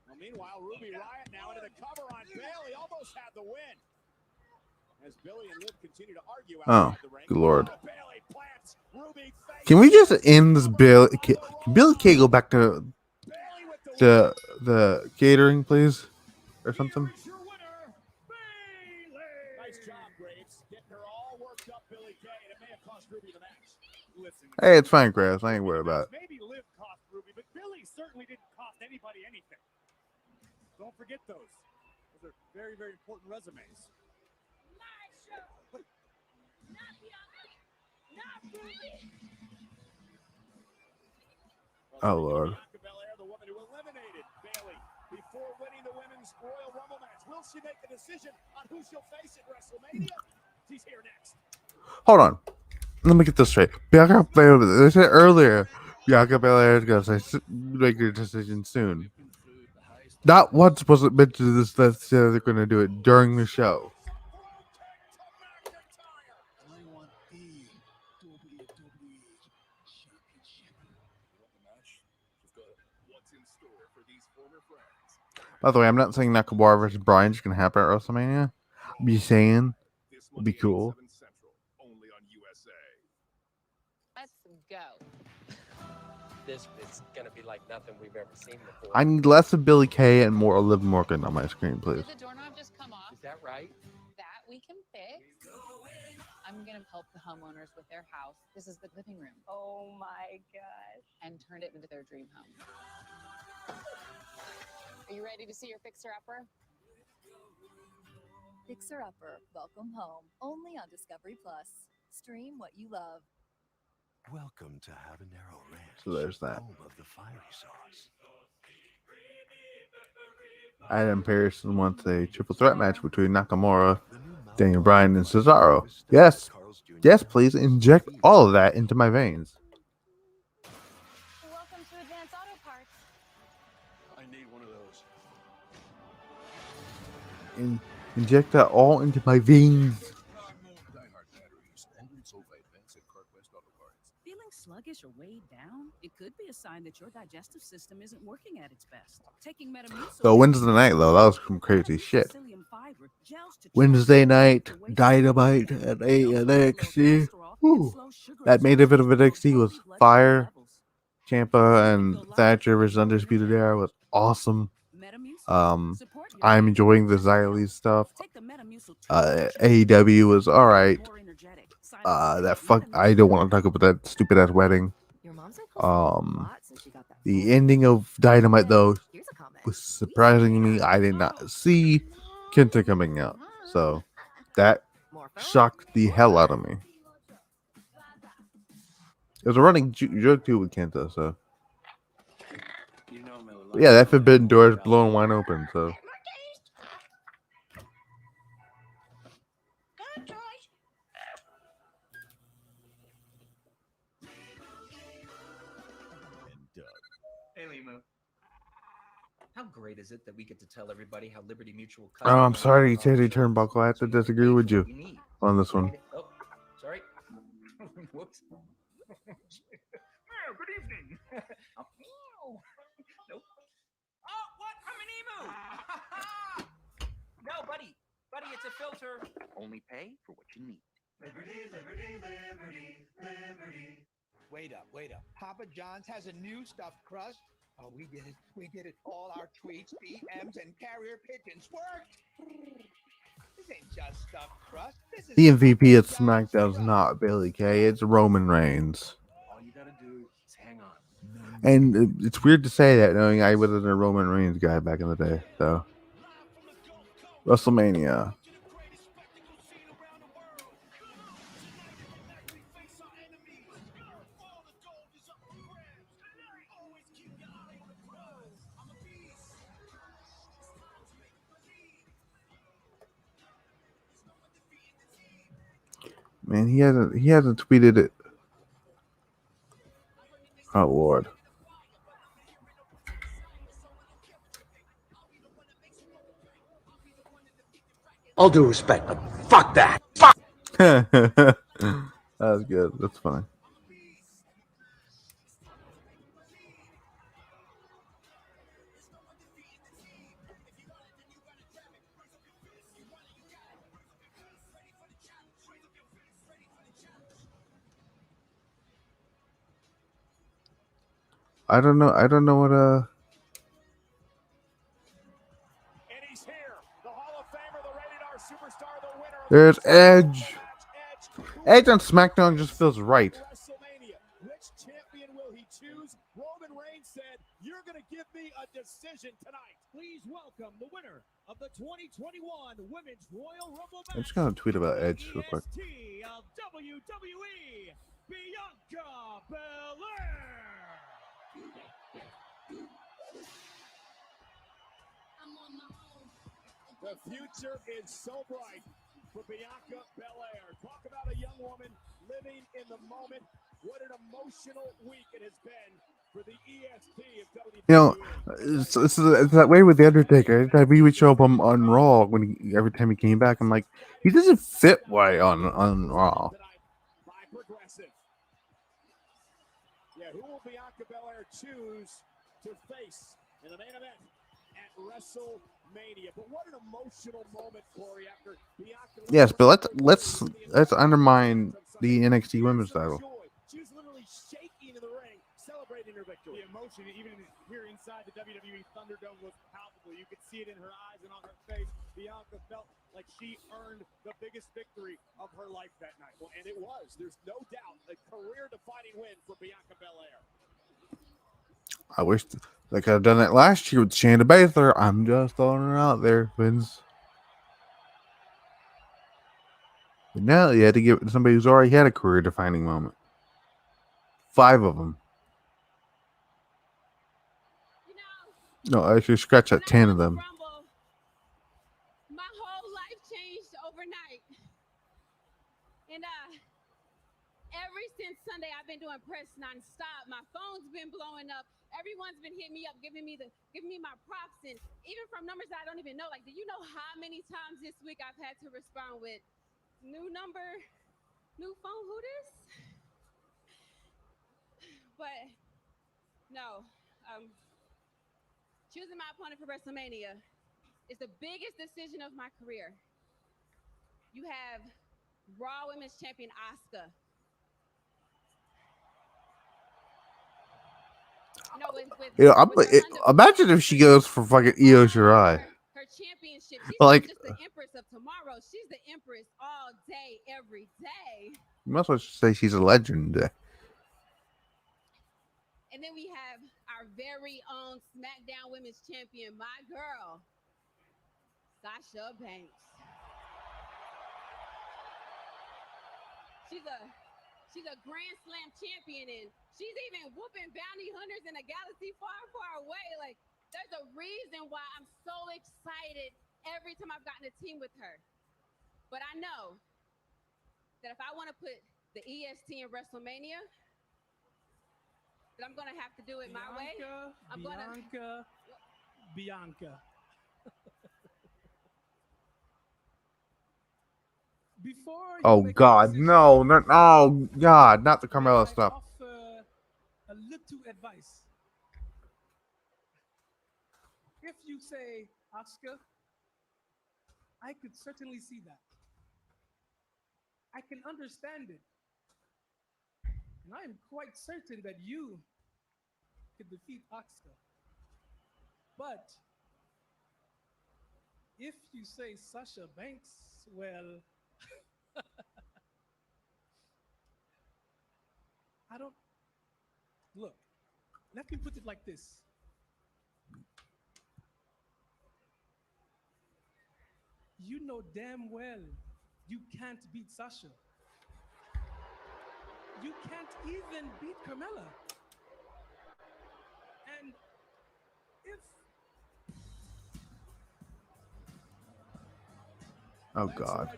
Well, meanwhile, Ruby Riott now into the cover on Bayley. Almost had the win. As Billy and Liv continue to argue outside the ring. Good Lord. Bayley plants Ruby face. Can we just end this Billy? Can Billy Kay go back to the catering, please, or something. Nice job, Graves. Getting her all worked up, Billy Kay, and it may have cost Ruby the match. Listen, Hey, it's fine, Graves. I ain't worried about it. maybe Liv cost Ruby, but Billy certainly didn't cost anybody anything. Don't forget those. Those are very, very important resumes. Oh Lord. Bianca Belair, the woman who eliminated Bayley before winning the women's Royal Rumble match. Will she make the decision on who she'll face at WrestleMania? She's here next. Hold on. Let me get this straight. Bianca Belair, they said earlier, Bianca Belair is going to make her decision soon. Not once was it mentioned this that they're going to do it during the show. I want the WWE Championship. You want the match? Just go ahead. What's in store for these former friends? By the way, I'm not saying Nakamura versus Bryan is going to happen at WrestleMania. I'm just saying it'd be cool. Only on USA. Let's go. This is gonna be like nothing we've ever seen before. I need less of Billy Kay and more of Liv Morgan on my screen, please. Did the doorknob just come off? Is that right? That we can fix. I'm gonna help the homeowners with their house. This is the living room. Oh my gosh. And turn it into their dream home. Are you ready to see your fixer-upper? Fixer Upper, welcome home. Only on Discovery Plus. Stream what you love. Welcome to Habanero Ranch. So there's that. Home of the fiery sauce. Adam Pearson wants a triple threat match between Nakamura, Daniel Bryan, and Cesaro. Yes. Yes, please inject all of that into my veins. Welcome to Advanced Auto Parts. I need one of those. Inject that all into my veins. Feeling sluggish or weighed down? It could be a sign that your digestive system isn't working at its best. Taking Metamucil. So Wednesday night, though, that was some crazy shit. Wednesday night, Dynamite at NXT. Whew. That main event of NXT was fire. Ciampa and Thatcher versus Undisputed Era was awesome. I'm enjoying the Xylee stuff. AEW was alright. I don't want to talk about that stupid ass wedding. The ending of Dynamite though was surprising me. I did not see Kenta coming out, so that shocked the hell out of me. It was a running joke too with Kenta, so yeah, that forbidden door is blown wide open. So Hey, Limu. How great is it that we get to tell everybody how Liberty Mutual? oh, I'm sorry, Teddy Turnbuckle. I have to disagree with you on this one. Oh, sorry. Whoops. Good evening. Nope. Oh, what? I'm an emu. No, buddy. Buddy, it's a filter. Only pay for what you need. Liberty, liberty, liberty, liberty. Wait up. Papa John's has a new stuffed crust. Oh, we did it. We did it. All our tweets, DMs, and carrier pigeons worked. This ain't just stuffed crust. This is The MVP at SmackDown is not Billy Kay, it's Roman Reigns. All you gotta do is hang on. And it's weird to say that, knowing I wasn't a Roman Reigns guy back in the day. So, WrestleMania. Man, he hasn't tweeted it. Oh Lord. All due respect, but fuck that. Fuck. That was good. That's funny. I don't know what There's Edge. Edge on SmackDown just feels right. WrestleMania. Which champion will he choose? Roman Reigns said, "You're going to give me a decision tonight." Please welcome the winner of the 2021 Women's Royal Rumble I'm just match. gonna tweet about Edge real quick. EST of WWE, Bianca Belair. The future is so bright for Bianca Belair. Talk about a young woman living in the moment. What an emotional week it has been for the EST of WWE. You know, it's that way with the Undertaker. Every time he would show up on Raw, every time he came back, I'm like, he doesn't fit right on Raw. By Progressive. Yeah, who will Bianca Belair choose to face in the main event at WrestleMania? But what an emotional moment, Corey, after Bianca. Yes, but let's undermine the NXT Women's title. She was literally shaking in the ring, celebrating her victory. The emotion, even here inside the WWE Thunderdome, was palpable. You could see it in her eyes and on her face. Bianca felt like she earned the biggest victory of her life that night. Well, and it was. There's no doubt a career-defining win for Bianca Belair. I wish they could have done that last year with Shayna Baszler. I'm just throwing it out there, Vince. But now you had to give it to somebody who's already had a career-defining moment. 5 of them. No, I should scratch at 10 of them. My whole life changed overnight. And ever since Sunday, I've been doing press nonstop. My phone's been blowing up. Everyone's been hitting me up, giving me my props, and even from numbers that I don't even know. Like, do you know how many times this week I've had to respond with new number, new phone? Who this? But no, choosing my opponent for WrestleMania is the biggest decision of my career. You have Raw Women's Champion Asuka. Imagine if she goes for fucking Io Shirai. Her championship. She's Like, not just the Empress of Tomorrow. She's the Empress all day, every day. you must well say she's a legend. And then we have our very own SmackDown Women's Champion, my girl, Sasha Banks. She's a Grand Slam champion, and she's even whooping bounty hunters in a galaxy far, far away. Like, there's a reason why I'm so excited every time I've gotten a team with her. But I know that if I want to put the EST in WrestleMania, that I'm going to have to do it my way. Bianca. Before oh God, no, oh God, not the Carmella stuff. Offer a little advice. If you say Asuka, I could certainly see that. I can understand it. And I am quite certain that you could defeat Asuka. But if you say Sasha Banks, well, I don't. Look, let me put it like this. You know damn well you can't beat Sasha. You can't even beat Carmella. And if Oh God.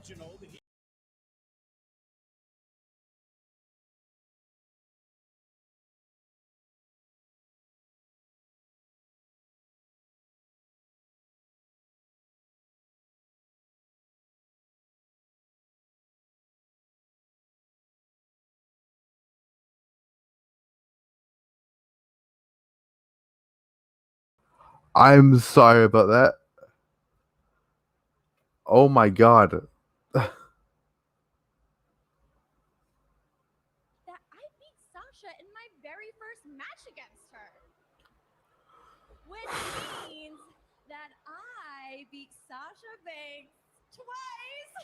I'm sorry about that. Oh my God. That I beat Sasha in my very first match against her. Which means that I beat Sasha Banks twice.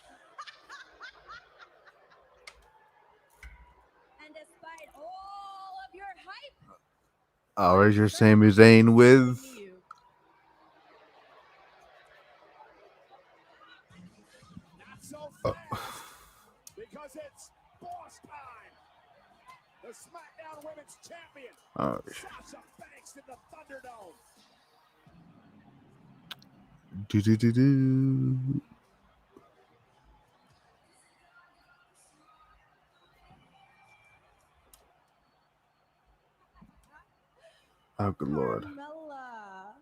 And despite all of your hype, There's your Sami Zayn with. Not so fast, because it's boss time. The SmackDown Women's Champion, Sasha Banks in the Thunderdome. Do. Oh, good lord. Carmella,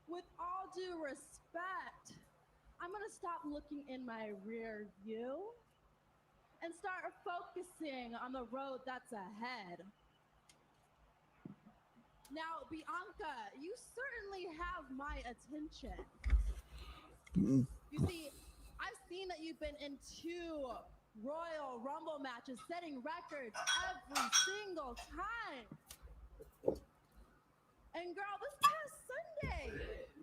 with all due respect, I'm gonna stop looking in my rear view and start focusing on the road that's ahead. Now, Bianca, you certainly have my attention. You see, I've seen that you've been in 2 Royal Rumble matches, setting records every single time. And girl, this past Sunday,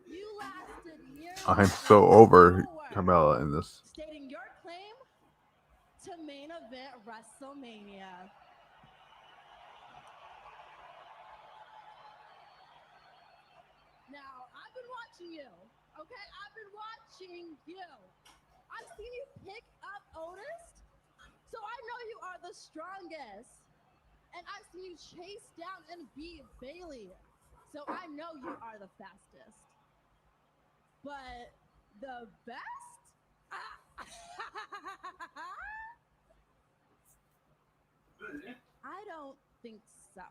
you lasted nearly I'm so over Carmella in this. stating your claim to main event WrestleMania. Now, I've been watching you, okay? I've been watching you. I've seen you pick up Otis, so I know you are the strongest. And I've seen you chase down and beat Bailey, so I know you are the fastest. But the best? I don't think so.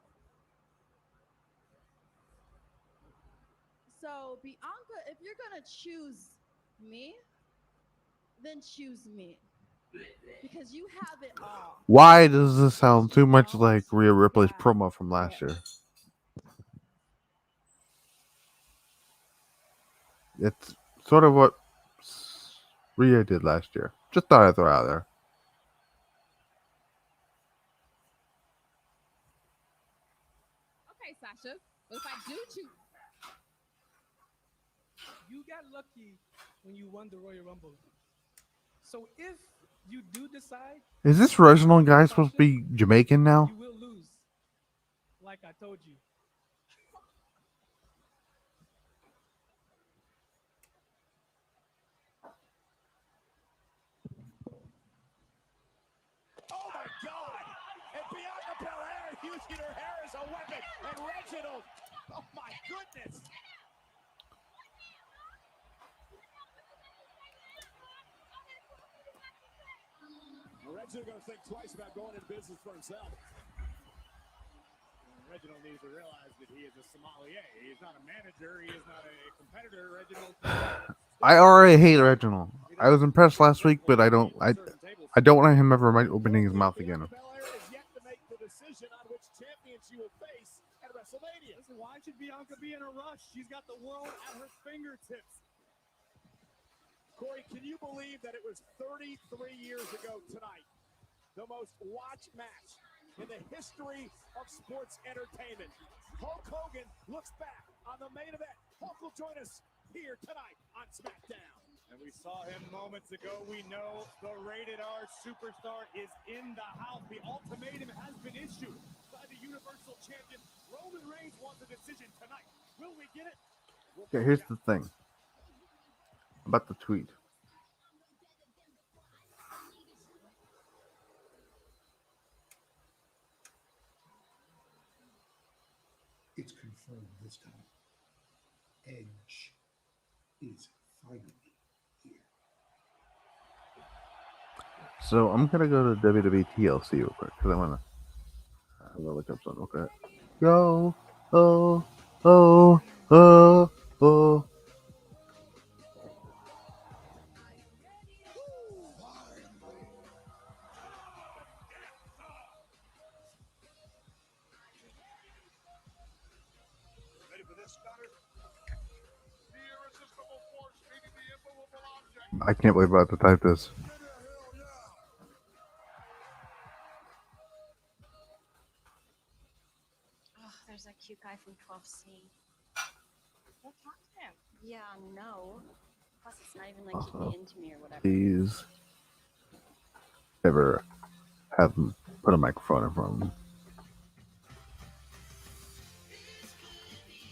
So, Bianca, if you're gonna choose me, then choose me. Because you have it all. Why does this sound too much like Rhea Ripley's promo from last year? It's sort of what Rhea did last year. Just thought I'd throw it out there. Okay, Sasha. But if I do choose, You got lucky when you won the Royal Rumble. So if you do decide, Is this Reginald guy supposed to be Jamaican now? you will lose. Like I told you. Oh my God! And Bianca Belair using her hair as a weapon, and Reginald. Oh my goodness! Reginald gonna think twice about going into business for himself. Reginald needs to realize that he is a sommelier. He is not a manager. He is not a competitor. Reginald. I already hate Reginald. I was impressed last week, but I don't want him ever opening his mouth again. Belair is yet to make the decision on which champion she will face at WrestleMania. Listen, why should Bianca be in a rush? She's got the world at her fingertips. Corey, can you believe that it was 33 years ago tonight, the most watched match in the history of sports entertainment? Hulk Hogan looks back on the main event. Hulk will join us here tonight on SmackDown. And we saw him moments ago. We know the rated R superstar is in the house. The ultimatum has been issued by the Universal Champion. Roman Reigns wants a decision tonight. Will we get it? Okay, here's the thing about the tweet. It's confirmed this time. Edge is finally here. So I'm gonna go to WWE TLC real quick because I wanna look up something. Okay. Go. Oh. Oh. Oh. Oh. Ready for this, Scudder? The irresistible force meeting the immovable object. I can't believe I have to type this. Oh, there's that cute guy from 12C. we'll talk to him. Yeah, no. Plus, it's not even like she'd be into me or whatever. Please ever have them put a microphone in front of them.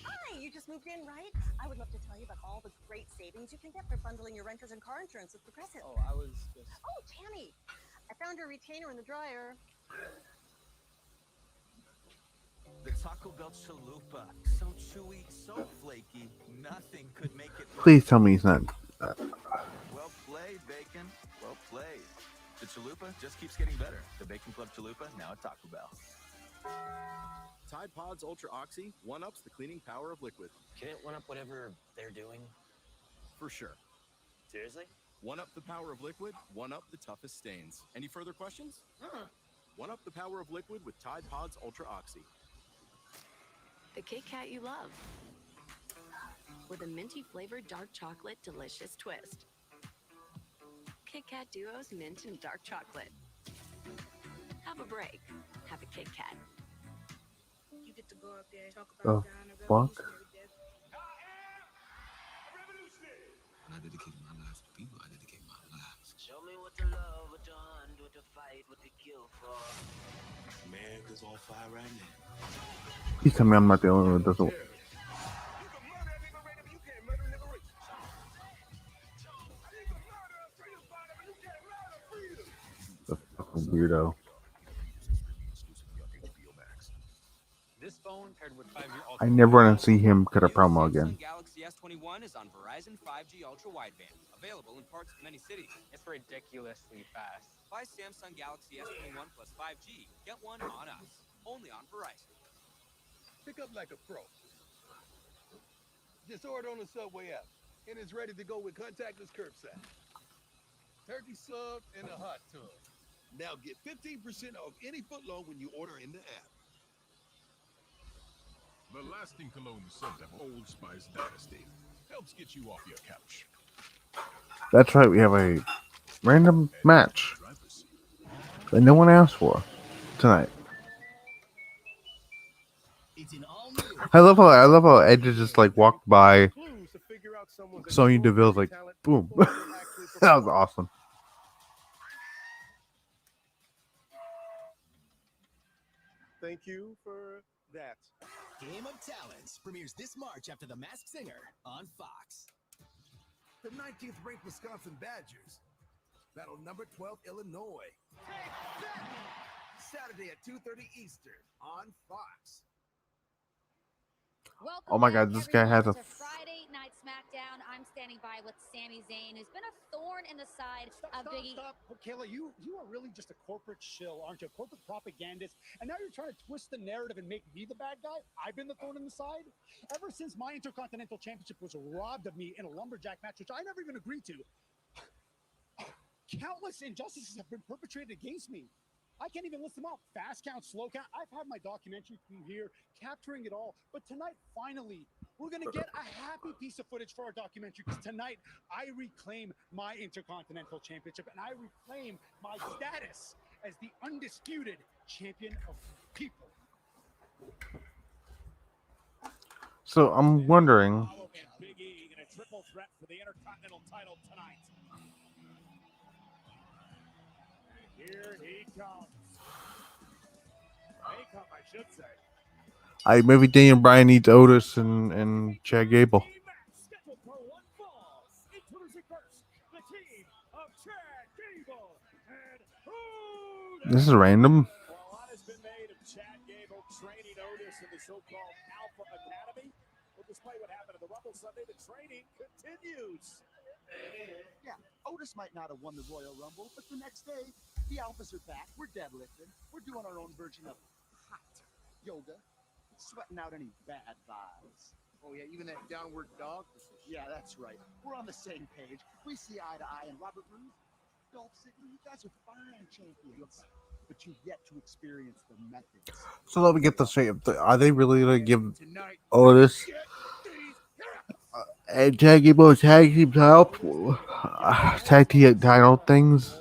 Hi, you just moved in, right? I would love to tell you about all the great savings you can get for bundling your renters and car insurance with Progressive. Oh, I was just... Oh, Tammy, I found your retainer in the dryer. The Taco Bell chalupa, so chewy, so flaky, nothing could make it. Please tell me he's not. Well played, Bacon. Well played. The chalupa just keeps getting better. The Bacon Club chalupa, now at Taco Bell. Tide Pods Ultra Oxy one-ups the cleaning power of liquid. Can it one up whatever they're doing? For sure. Seriously? One-up the power of liquid, one-up the toughest stains. Any further questions? One-up the power of liquid with Tide Pods Ultra Oxy. The Kit Kat you love. With a minty flavored dark chocolate delicious twist. Kit Kat Duos mint and dark chocolate. Have a break. Have a Kit Kat. You get to go up there and talk The about fuck? When I dedicate my life to people, I dedicate my lives. Show me what the love, what the hunt, what the fight, what the kill for. America's on fire right now. Please tell me I'm not the only one that doesn't. The fucking weirdo. This phone paired with 5G Ultra. I never want to see him cut a promo again. Samsung Galaxy S21 is on Verizon 5G Ultra Wideband, available in parts of many cities. It's ridiculously fast. Buy Samsung Galaxy S21 plus 5G. Get one on us. Only on Verizon. Pick up like a pro. Just order on the Subway app, and it's ready to go with contactless curbside. Turkey sub and a hot tub. Now get 15% off any footlong when you order in the app. The lasting cologne scent of Old Spice Dynasty helps get you off your couch. That's right, we have a random match that no one asked for tonight. I love how Edge just like walked by Sonya Deville's like boom. That was awesome. Thank you for that. Game of Talents premieres this March after The Masked Singer on Fox. The 19th ranked Wisconsin Badgers battle number 12 Illinois. Saturday at 2:30 Eastern on Fox. Welcome Oh my back, god, this guy has a everyone, to Friday Night SmackDown. I'm standing by with Sami Zayn, who's been a thorn in the side of Big E. Stop. Kayla, you are really just a corporate shill, aren't you? A corporate propagandist. And now you're trying to twist the narrative and make me the bad guy? I've been the thorn in the side? Ever since my Intercontinental Championship was robbed of me in a lumberjack match, which I never even agreed to, countless injustices have been perpetrated against me. I can't even list them all. Fast count, slow count. I've had my documentary crew here capturing it all. But tonight, finally, we're going to get a happy piece of footage for our documentary, because tonight I reclaim my Intercontinental Championship and I reclaim my status as the undisputed champion of people. So I'm wondering. Big E in a triple threat for the Intercontinental title tonight. Here he comes. May come, I should say. Maybe Daniel Bryan needs Otis and Chad Gable. Scheduled for one fall. Introducing first, the team of Chad Gable and Otis. This is random. Well, a lot has been made of Chad Gable training Otis in the so-called Alpha Academy. But despite what happened at the Rumble Sunday, the training continues. Yeah, Otis might not have won the Royal Rumble, but the next day, the Alphas are back. We're deadlifting. We're doing our own version of hot yoga. Sweating out any bad vibes. Oh yeah, even that downward dog position. Yeah, that's right. We're on the same page. We see eye to eye. And Robert Roode, Dolph Ziggler, you guys are fine champions, but you've yet to experience the methods. So let me get this straight. Are they really going to give Otis and Chad Gable tag team help? Tag team title things?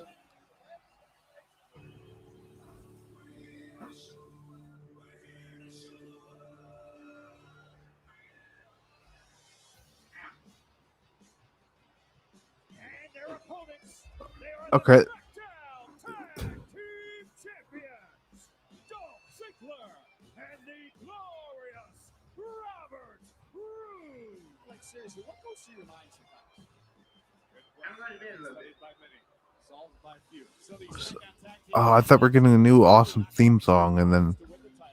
Okay. Tag Team Champions, Dolph Ziggler and the glorious Robert Roode. Like seriously, what goes through your mind sometimes? Studied by many, solved by few. So the SmackDown Tag Team Oh, I thought we are getting a new awesome theme song, and then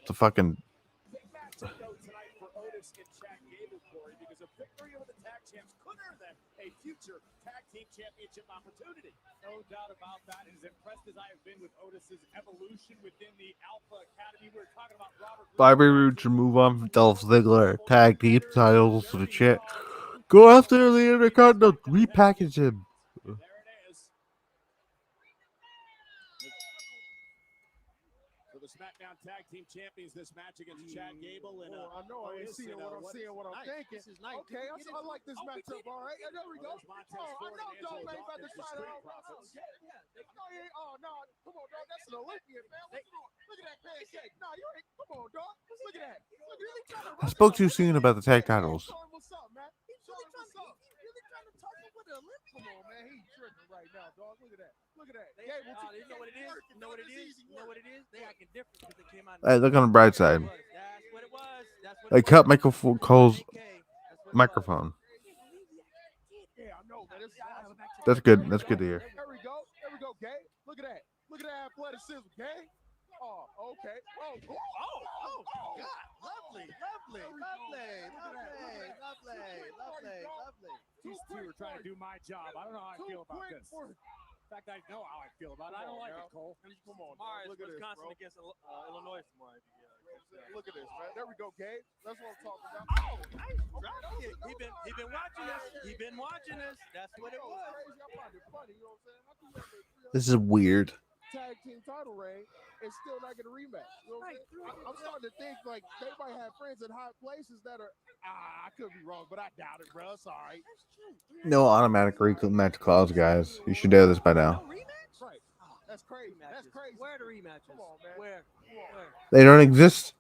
the fucking. big matchup though tonight for Otis and Chad Gable, Corey, because a victory over the tag champs could earn them a future tag team championship opportunity. No doubt about that. And as impressed as I have been with Otis's evolution within the Alpha Academy, we were talking about Robert Bobby Roode should move on from Dolph Ziggler. Tag team titles to the shit. Go after the Intercontinental. Repackage him. There it is. For the SmackDown Tag Team Champions, this match against Chad Gable and I know I ain't seeing what I'm seeing, what I'm thinking. This is nice. Okay, I like this matchup. All right, there we go. There's Montez I Ford know and Dolph Angelo ain't about to Dawkins, the try to Street out. Profits. Oh no, come on, dog. That's an Olympian, man. What you doing? Look at that pancake. No, you ain't. Come on, dog. Look at that. Look, really trying to. I spoke too soon about the tag titles. Show him what's up, man. Show him what's up. He's really trying to touch him with an Olympian. Come on, man. He's tripping right now, dog. Look at that. Look at that. You know what it is? You know what it is? You know what it is? They acting different because they came out. Hey, look on the bright side. That's what it was. That's what They cut Michael Cole's microphone. Yeah, I know, man. That's good. That's good to hear. There we go. There we go, Gay. Look at that. Look at that athleticism, Gay. Oh, okay. Oh, God. Lovely. These two are trying to do my job. I don't know how I feel about this. In fact, I know how I feel about it. I don't like it, Cole. Come on, Tomorrow look is at this, Wisconsin bro. against Illinois tomorrow. Look at this, man. There we go, Gabe. That's what I'm talking about. Oh, nice drop kick. He been watching us. He been watching us. That's what it was. Crazy. I find it funny. You know what I'm saying? I do that This is weird. tag team title reign and still not get a rematch. You know what I'm saying? I'm starting to think like they might have friends in high places that are. I could be wrong, but I doubt it, bro. It's all right. No automatic rematch clause, guys. You should know this by now. Right. That's crazy. That's crazy. Where are the rematches? Come on, man. Where? They don't exist.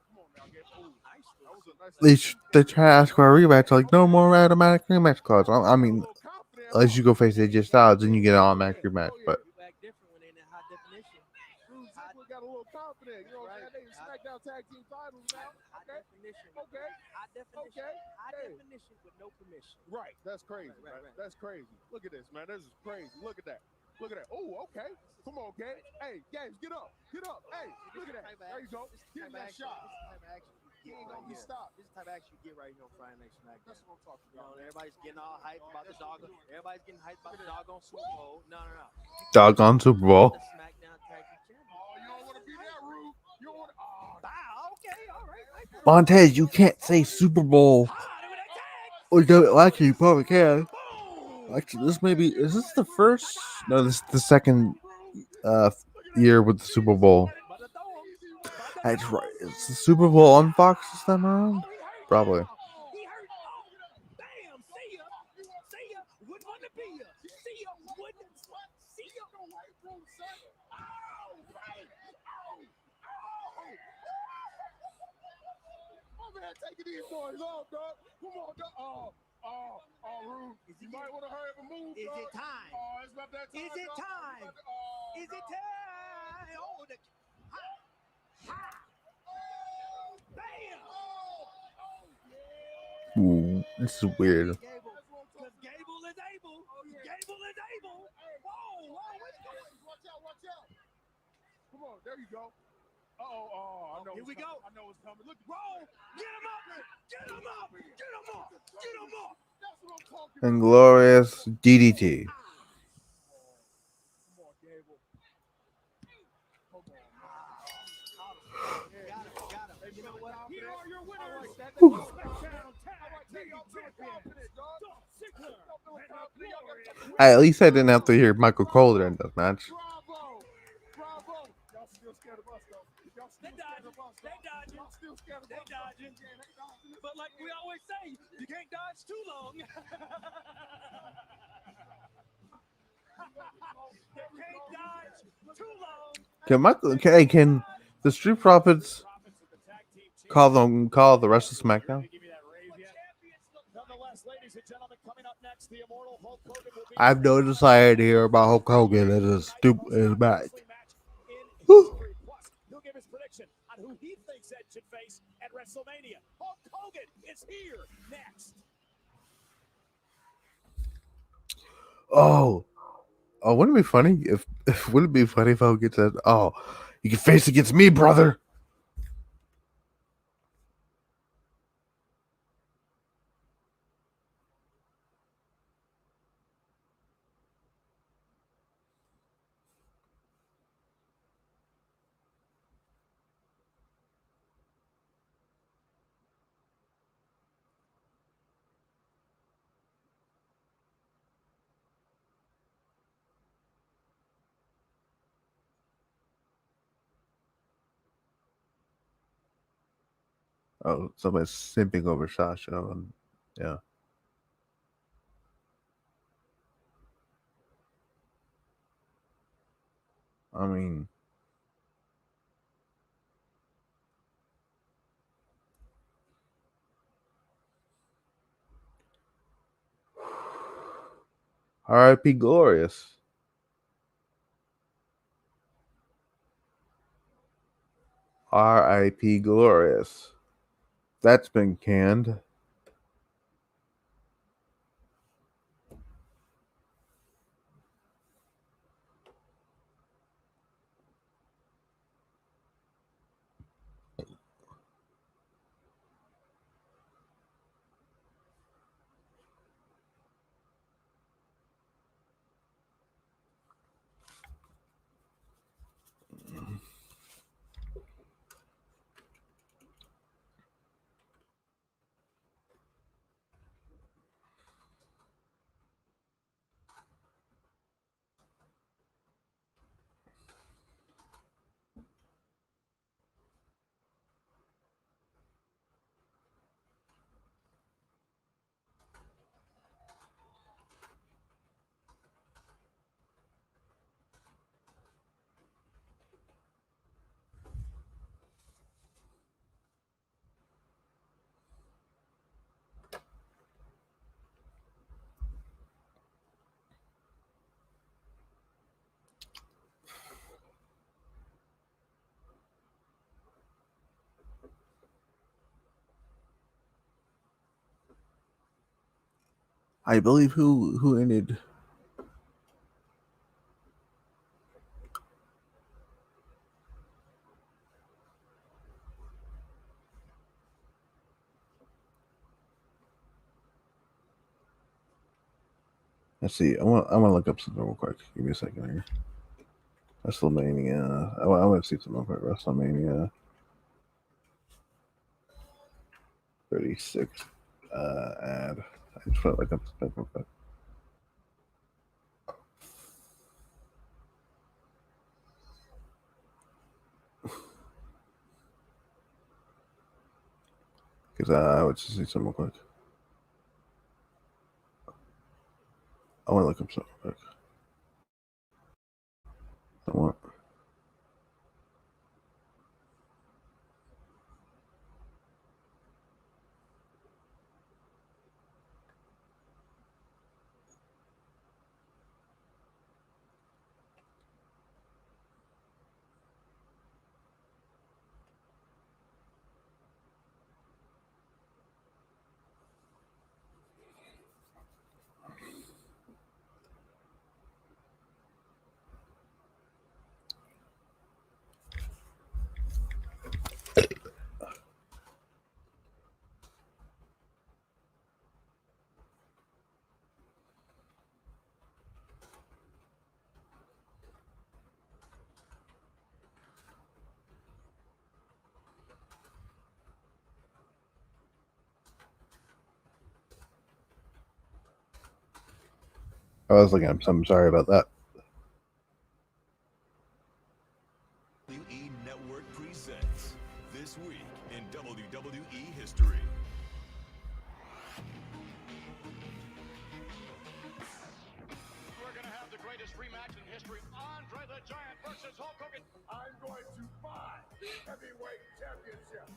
They try to ask for a rematch. Like, no more automatic rematch clause. I mean, unless you go face AJ Styles, then you get an automatic rematch. But Got a little confident, you know what I'm saying? They SmackDown tag team titles now. High definition. Okay. High definition. High definition with no permission. Right. That's crazy, man. That's crazy. Look at this, man. This is crazy. Look at that. Look at that. Oh, okay. Come on, Gabe. Hey, Gabe, get up. Get up. Hey, look at that. There you go. Give him that shot. He ain't gonna be stopped. This is the type of action you get right here on Friday Night SmackDown. That's what I'm talking You about. know, everybody's getting all hyped about the dog. Everybody's getting hyped about the doggone Super Bowl. No. doggone Super Bowl. The SmackDown Tag Team Champions. Oh, you don't want to be that rude. You don't want to. Oh, okay, all right. Montez, you can't say Super Bowl. Well, actually, you probably can. Actually, this may be. Is this the first? No, this is the second year with the Super Bowl. That's right. Is the Super Bowl on Fox this time around? Probably. Taking these boys off, dog. Come on, dog. Rude. You might want to hurry up and move. Is it time? Oh, it's about that time. Is it dog. time? Is it time? Oh, the bam! Ooh, this is weird. Because Gable is able. Gable is able. Whoa, what's going on? Watch out. Come on, there you go. I know. Here we go. I know it's coming. Look, roll. Get him up. Get him up. Get him up. Get him up. That's what I'm talking And glorious DDT. Come on, Gable. Come on, man. Got him. You know what? Here are your winners. SmackDown Tag Team Champions, Dolph Ziggler and the glorious At least I didn't have to hear Michael Cole during this match. Bravo. Y'all still scared of us, though. They dodging. But like we always say, you can't dodge too long. You can't dodge too long. Can the Street Profits call the rest of SmackDown? Nonetheless, ladies and gentlemen, coming up next, the immortal Hulk Hogan will be I have no desire to hear about Hulk Hogan as a stupid as back. in history. Plus, he'll give his prediction on who he thinks Ed should face at WrestleMania. Hulk Hogan is here next. Oh, wouldn't it be funny if wouldn't it be funny if Hulk gets said, "Oh, you can face against me, brother." Oh, somebody's simping over Sasha, and yeah. I mean, R.I.P. Glorious. R.I.P. Glorious. That's been canned. I believe who ended. Let's see. I want to look up something real quick. Give me a second here. WrestleMania. I want to see something real quick. WrestleMania 36 ad. I just want to look up something real quick. Because I would just see something real quick. I want to look up something real quick. I want. I was looking up something. Sorry about that. WWE Network presents This Week in WWE History. We're going to have the greatest rematch in history. Andre the Giant versus Hulk Hogan. I'm going to buy the heavyweight championship.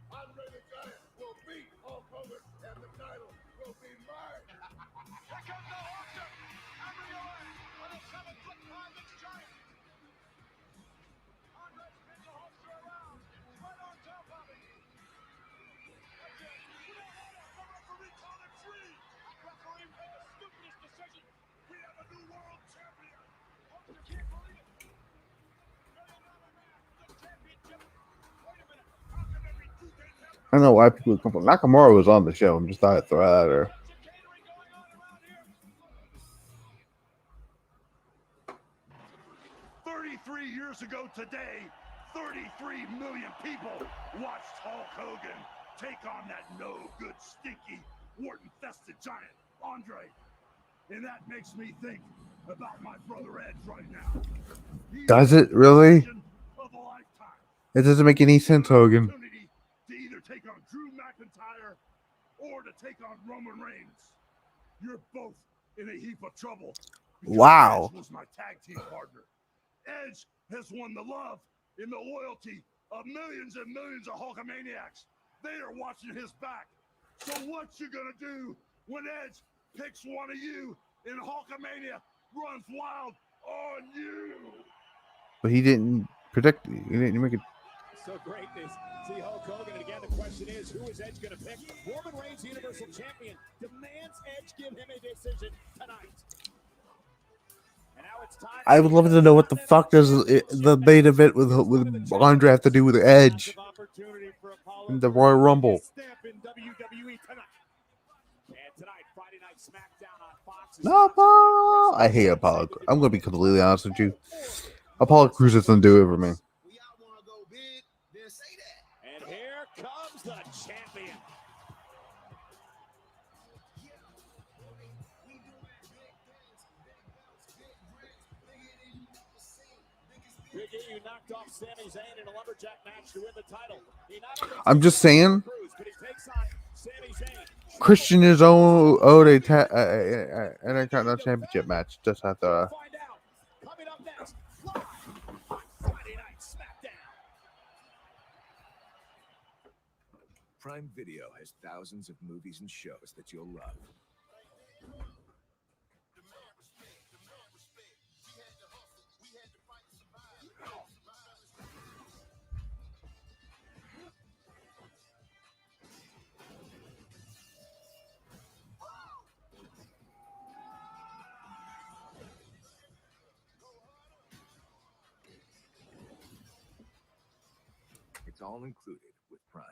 Andre the Giant will beat Hulk Hogan, and the title will be mine. Here comes I know why people come from. Nakamura was on the show. I'm just thought I'd throw that at her. 33 years ago today, 33 million people watched Hulk Hogan take on that no-good, stinky, wart-infested giant, Andre. And that makes me think about my brother Edge right now. Does it really? Of a lifetime. It doesn't make any sense, Hogan. To either take on Drew McIntyre or to take on Roman Reigns. You're both in a heap of trouble. Wow. Edge was my tag team partner. Edge has won the love and the loyalty of millions and millions of Hulkamaniacs. They are watching his back. So what you gonna do when Edge picks one of you and Hulkamania runs wild on you? But he didn't predict. He didn't make it. So great to see Hulk Hogan. And again, the question is, who is Edge going to pick? Roman Reigns, the Universal Champion, demands Edge give him a decision tonight. And now it's time. I would love to know what the fuck does the main event with Andre have to do with Edge in the Royal Rumble. And tonight, Friday Night SmackDown on Fox. No, I hate Apollo. I'm going to be completely honest with you. Apollo Crews doesn't do it for me. And here comes the champion. Big E, you knocked off Sami Zayn in a lumberjack match to win the title. I'm just saying. But he takes on Sami Zayn. Christian is owed a Intercontinental Championship match. Just have to. Coming up next, live on Friday Night SmackDown. Prime Video has thousands of movies and shows that you'll love. It's all included with Prime.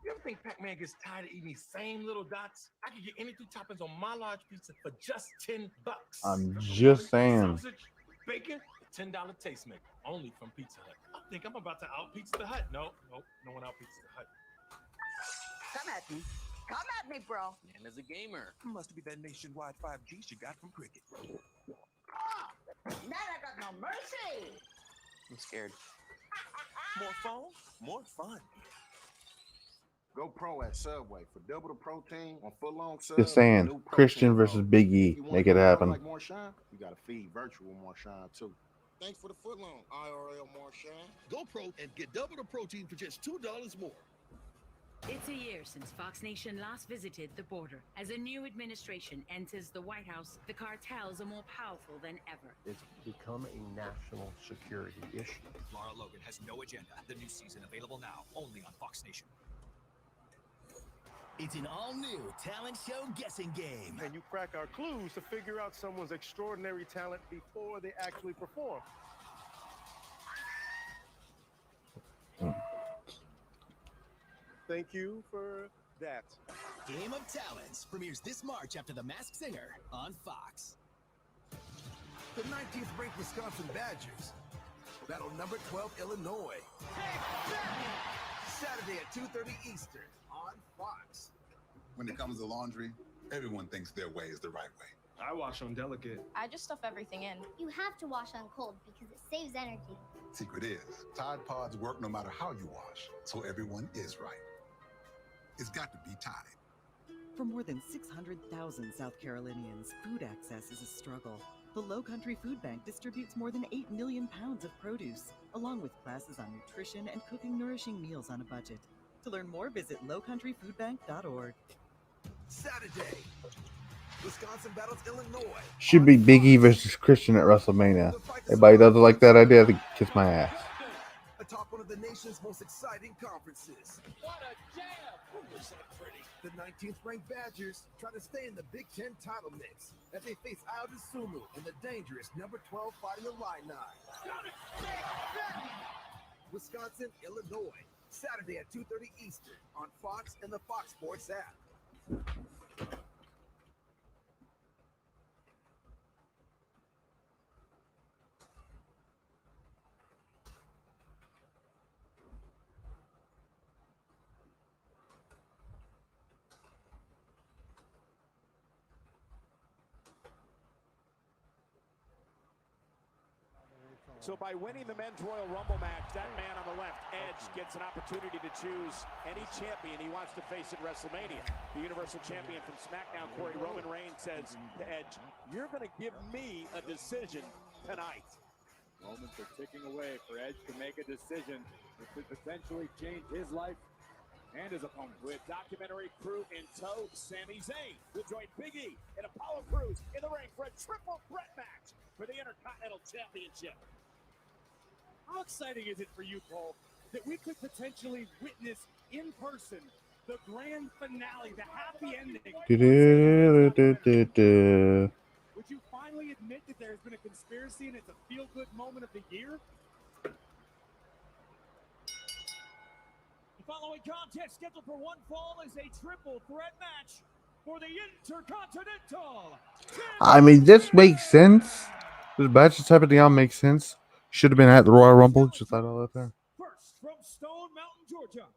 You ever think Pac-Man gets tired of eating these same little dots? I could get any 3 toppings on my large pizza for just $10. I'm just saying. Sausage, bacon, $10 taste maker, only from Pizza Hut. I think I'm about to out Pizza the Hut. No one out Pizza the Hut. Come at me. Come at me, bro. And as a gamer, must be that nationwide 5G she got from Cricket. Man, I got no mercy. I'm scared. More phone, more fun. Go pro at Subway for double the protein on foot-long sub. Just saying. Christian versus Big E. Make it happen. Like more shine? You gotta feed virtual more shine too. Thanks for the foot-long, IRL Marshawn. Go pro and get double the protein for just $2 more. It's a year since Fox Nation last visited the border. As a new administration enters the White House, the cartels are more powerful than ever. It's become a national security issue. Laura Logan has no agenda. The new season available now, only on Fox Nation. It's an all-new talent show guessing game. And you crack our clues to figure out someone's extraordinary talent before they actually perform. Thank you for that. Game of Talents premieres this March after The Masked Singer on Fox. The 19th ranked Wisconsin Badgers battle number 12 Illinois. Saturday at 2:30 Eastern on Fox. When it comes to laundry, everyone thinks their way is the right way. I wash on delicate. I just stuff everything in. You have to wash on cold because it saves energy. Secret is, Tide Pods work no matter how you wash, so everyone is right. It's got to be Tide. For more than 600,000 South Carolinians, food access is a struggle. The Low Country Food Bank distributes more than 8 million pounds of produce, along with classes on nutrition and cooking nourishing meals on a budget. To learn more, visit lowcountryfoodbank.org. Saturday, Wisconsin battles Illinois. Should be Big E versus Christian at WrestleMania. Everybody doesn't like that idea, they kiss my ass. Atop one of the nation's most exciting conferences. What a jam! Ooh, is that pretty? The 19th ranked Badgers try to stay in the Big Ten title mix as they face Aldo Sumu and the dangerous number 12 Fighting Illini. Wisconsin, Illinois, Saturday at 2:30 Eastern on Fox and the Fox Sports app. So by winning the Men's Royal Rumble match, that man on the left, Edge, gets an opportunity to choose any champion he wants to face at WrestleMania. The Universal Champion from SmackDown, Corey Roman Reigns, says to Edge, "You're going to give me a decision tonight." Moments are ticking away for Edge to make a decision that could potentially change his life and his opponent. With documentary crew in tow, Sami Zayn will join Big E and Apollo Crews in the ring for a triple threat match for the Intercontinental Championship. How exciting is it for you, Cole, that we could potentially witness in person the grand finale, the happy ending? Would you finally admit that there has been a conspiracy and it's a feel-good moment of the year? The following contest scheduled for one fall is a triple threat match for the Intercontinental. I mean, this makes sense. This match is happening now makes sense. Should have been at the Royal Rumble. Just thought all that there. First from Stone Mountain, Georgia,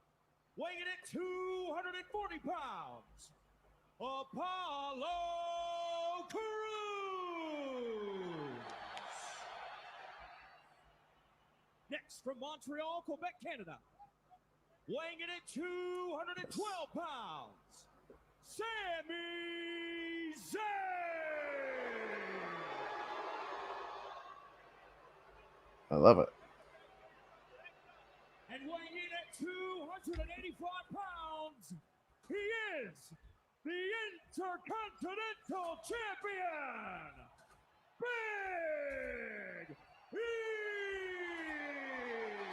weighing in at 240 pounds, Apollo Crews. Next from Montreal, Quebec, Canada, weighing in at 212 pounds, Sami Zayn. I love it. And weighing in at 285 pounds, he is the Intercontinental Champion, Big E!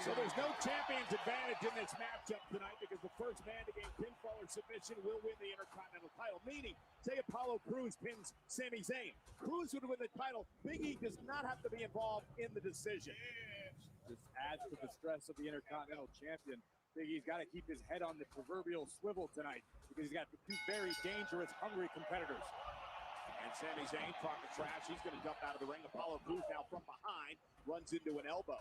So there's no champion's advantage in this matchup tonight because the first man to gain pinfall or submission will win the Intercontinental title. Meaning, say Apollo Crews pins Sami Zayn. Crews would win the title. Big E does not have to be involved in the decision. This adds to the stress of the Intercontinental Champion. Big E's got to keep his head on the proverbial swivel tonight because he's got two very dangerous, hungry competitors. And Sami Zayn talking trash. He's going to jump out of the ring. Apollo Crews now from behind runs into an elbow.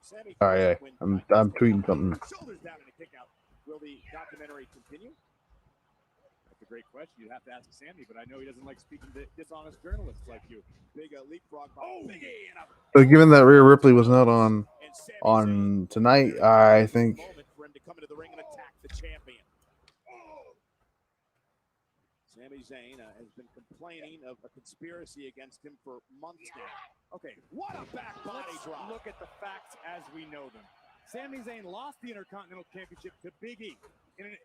Sami Oh yeah, I'm tweeting something. Shoulders down in a kick out. Will the documentary continue? That's a great question. You'd have to ask Sami, but I know he doesn't like speaking to dishonest journalists like you. Big leapfrog by Big E. So given that Rhea Ripley was not on tonight, I think Moment for him to come into the ring and attack the champion. Sami Zayn has been complaining of a conspiracy against him for months now. Okay, what a back body drop. Look at the facts as we know them. Sami Zayn lost the Intercontinental Championship to Big E in a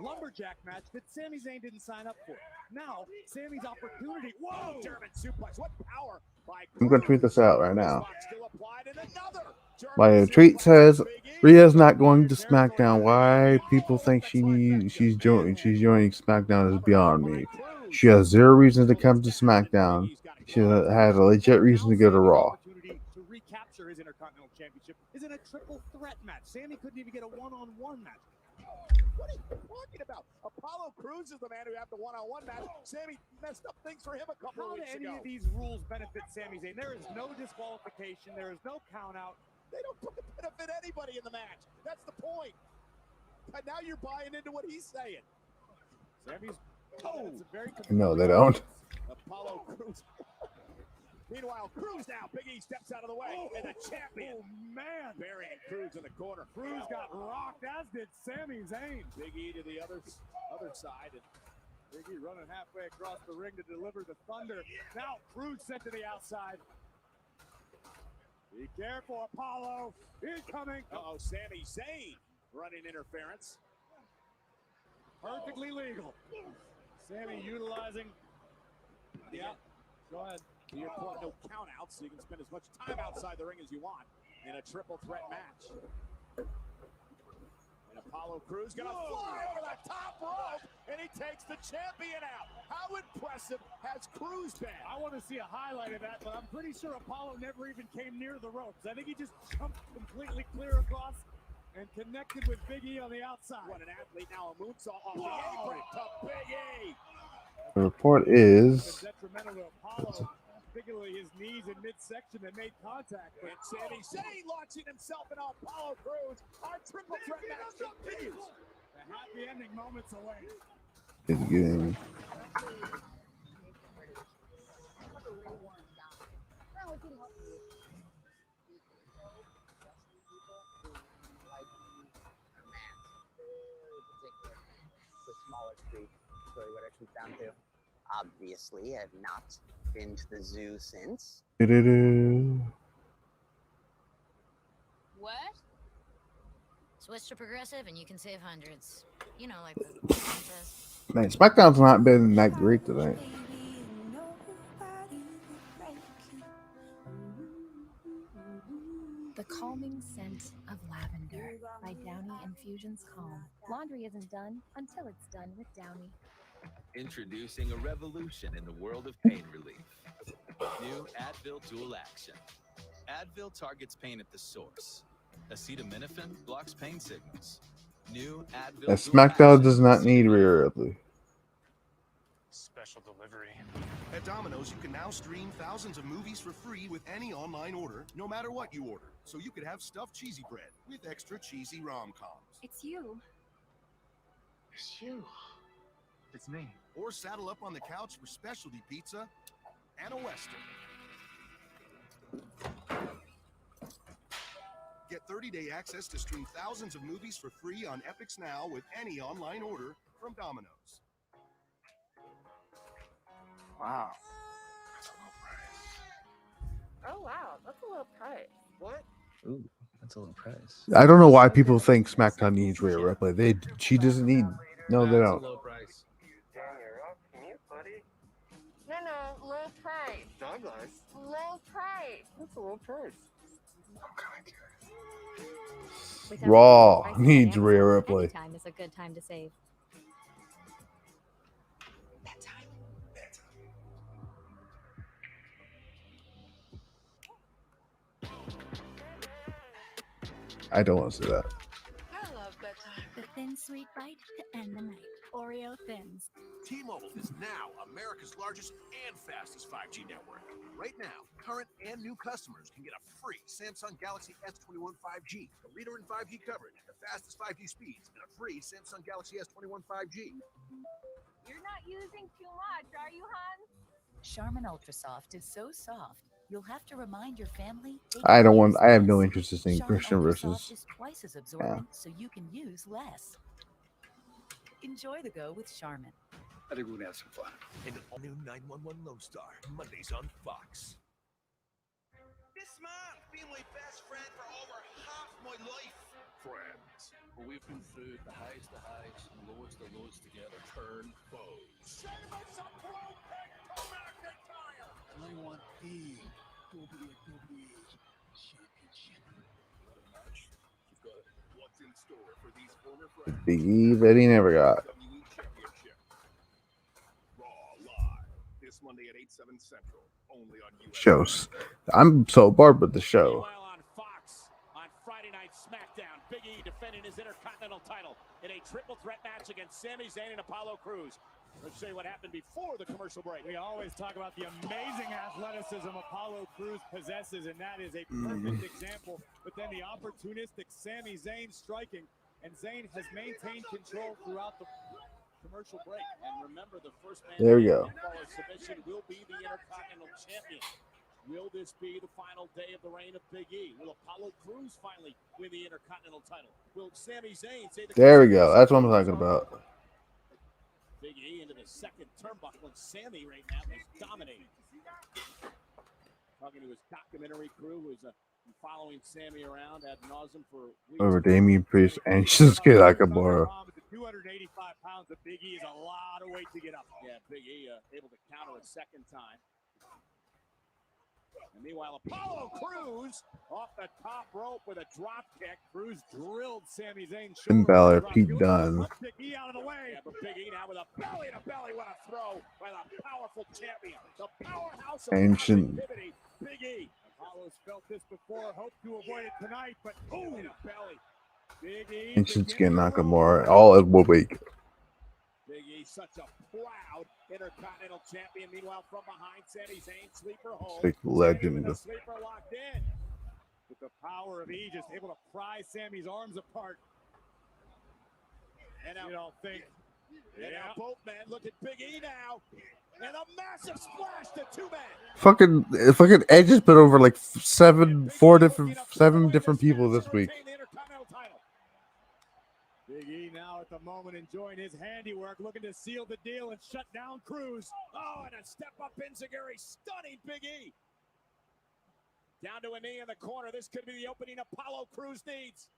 lumberjack match that Sami Zayn didn't sign up for. Now, Sami's opportunity. Whoa! German suplex. What power by I'm going to tweet this out right now. still applied and another My tweet says Rhea's not going to SmackDown. Why people think she's joining SmackDown is beyond me. She has zero reason to come to SmackDown. She has a legit reason to go to Raw. To recapture his Intercontinental Championship is in a triple threat match. Sami couldn't even get a one-on-one match. What are you talking about? Apollo Crews is the man who had the one-on-one match. Sami messed up things for him a couple How of do weeks any ago. of these rules benefit Sami Zayn? There is no disqualification. There is no count-out. They don't benefit anybody in the match. That's the point. And now you're buying into what he's saying. Sami's No, they don't. Apollo Crews. Meanwhile, Crews now. Big E steps out of the way. And the champion. Oh, man. Burying Crews in the corner. Crews got rocked, as did Sami Zayn. Big E to the other side. And Big E running halfway across the ring to deliver the thunder. Now Crews sent to the outside. Be careful, Apollo. Incoming. Uh-oh, Sami Zayn running interference. Perfectly legal. Sami utilizing. Yeah, go ahead. To your point, no count-outs, so you can spend as much time outside the ring as you want in a triple threat match. And Apollo Crews gonna fly over the top rope, and he takes the champion out. How impressive has Crews been? I want to see a highlight of that, but I'm pretty sure Apollo never even came near the ropes. I think he just jumped completely clear across. And connected with Big E on the outside. What an athlete now, a moonsault off the apron to Big E. The report is Detrimental to Apollo, particularly his knees in midsection that made contact. And Sami Zayn launching himself into Apollo Crews. Our triple threat match continues. The happy ending moments away. it's getting Smaller street. That's really what it comes down to. Obviously, I have not been to the zoo since. What? Switch to progressive and you can save hundreds. You know, like the contest. Man, SmackDown's not been that great tonight. The calming scent of lavender by Downy Infusions Calm. Laundry isn't done until it's done with Downy. Introducing a revolution in the world of pain relief. New Advil Dual Action. Advil targets pain at the source. Acetaminophen blocks pain signals. New Advil And Dual SmackDown Action does not need Rhea Ripley. Special delivery. At Domino's, you can now stream thousands of movies for free with any online order, no matter what you order. So you could have stuffed cheesy bread with extra cheesy rom-coms. It's you. It's you. It's me. Or saddle up on the couch for specialty pizza and a Western. Get 30-day access to stream thousands of movies for free on Epix Now with any online order from Domino's. Wow. Oh wow, that's a low price. What? Ooh, that's a low price. I don't know why people think SmackDown needs Rhea Ripley. She doesn't need. No, they don't. Low price. Can you, buddy? No, low price. Douglas. Low price. That's a low price. With Raw everything priced needs on Rhea Amazon, Ripley. Anytime is a good time to save. I don't want to see that. I love bedtime. The thin sweet bite to end the night. Oreo Thins. T-Mobile is now America's largest and fastest 5G network. Right now, current and new customers can get a free Samsung Galaxy S21 5G, the leader in 5G coverage, the fastest 5G speeds, and a free Samsung Galaxy S21 5G. You're not using too much, are you, hon? Charmin Ultra Soft is so soft, you'll have to remind your family. I don't want. I have no interest in seeing Charmin Christian Ultra versus. Soft is twice as absorbent, so you can use less. Enjoy the go with Charmin. I think we're gonna have some fun. And an all-new 911 Lone Star, Mondays on Fox. This man been my best friend for over half my life. Friends. But we've been through the highs and lows together. Turn foes. And I want the WWE Championship. The match, you've got what's in store for these former friends. Big E that he never got. WWE Championship. Raw live this Monday at 8/7 Central, only on USA. Shows. I'm so bored with the show. Meanwhile on Fox, on Friday Night SmackDown, Big E defending his Intercontinental title in a triple threat match against Sami Zayn and Apollo Crews. Let's show you what happened before the commercial break. We always talk about the amazing athleticism Apollo Crews possesses, and that is a perfect example. But then the opportunistic Sami Zayn striking, and Zayn has maintained control throughout the commercial break. And remember, the first man There we go. to submission will be the Intercontinental Champion. Will this be the final day of the reign of Big E? Will Apollo Crews finally win the Intercontinental title? Will Sami Zayn say the There we go. That's what I'm talking about. Big E into the second turnbuckle, and Sami right now is dominating. Talking to his documentary crew, who's been following Sami around ad nauseum for weeks. Over Damian Priest and Shinsuke Nakamura. 285 pounds of Big E is a lot of weight to get up. Yeah, Big E able to counter a second time. And meanwhile, Apollo Crews off the top rope with a drop kick. Crews drilled Sami Zayn. Finn Balor, Pete Dunne. Big E out of the way. Yeah, but Big E now with a belly-to-belly. What a throw by the powerful champion. The powerhouse of Ancient. positivity, Big E. Apollo's felt this before, hoped to avoid it tonight, but ooh, In a belly. and Shinsuke Nakamura all in 1 week. Big E, such a proud Intercontinental Champion. Meanwhile, from behind, Sami Zayn, sleeper hold. Big legend. The sleeper locked in. With the power of E, just able to pry Sami's arms apart. And now, you don't think. And now both men look at Big E now. And a massive splash to 2 men. Fucking Edge has been over like 7 different people this week. Big E now at the moment enjoying his handiwork, looking to seal the deal and shut down Cruz. Oh, and a step-up enziguri, stunning Big E. Down to a knee in the corner. This could be the opening Apollo Crews needs.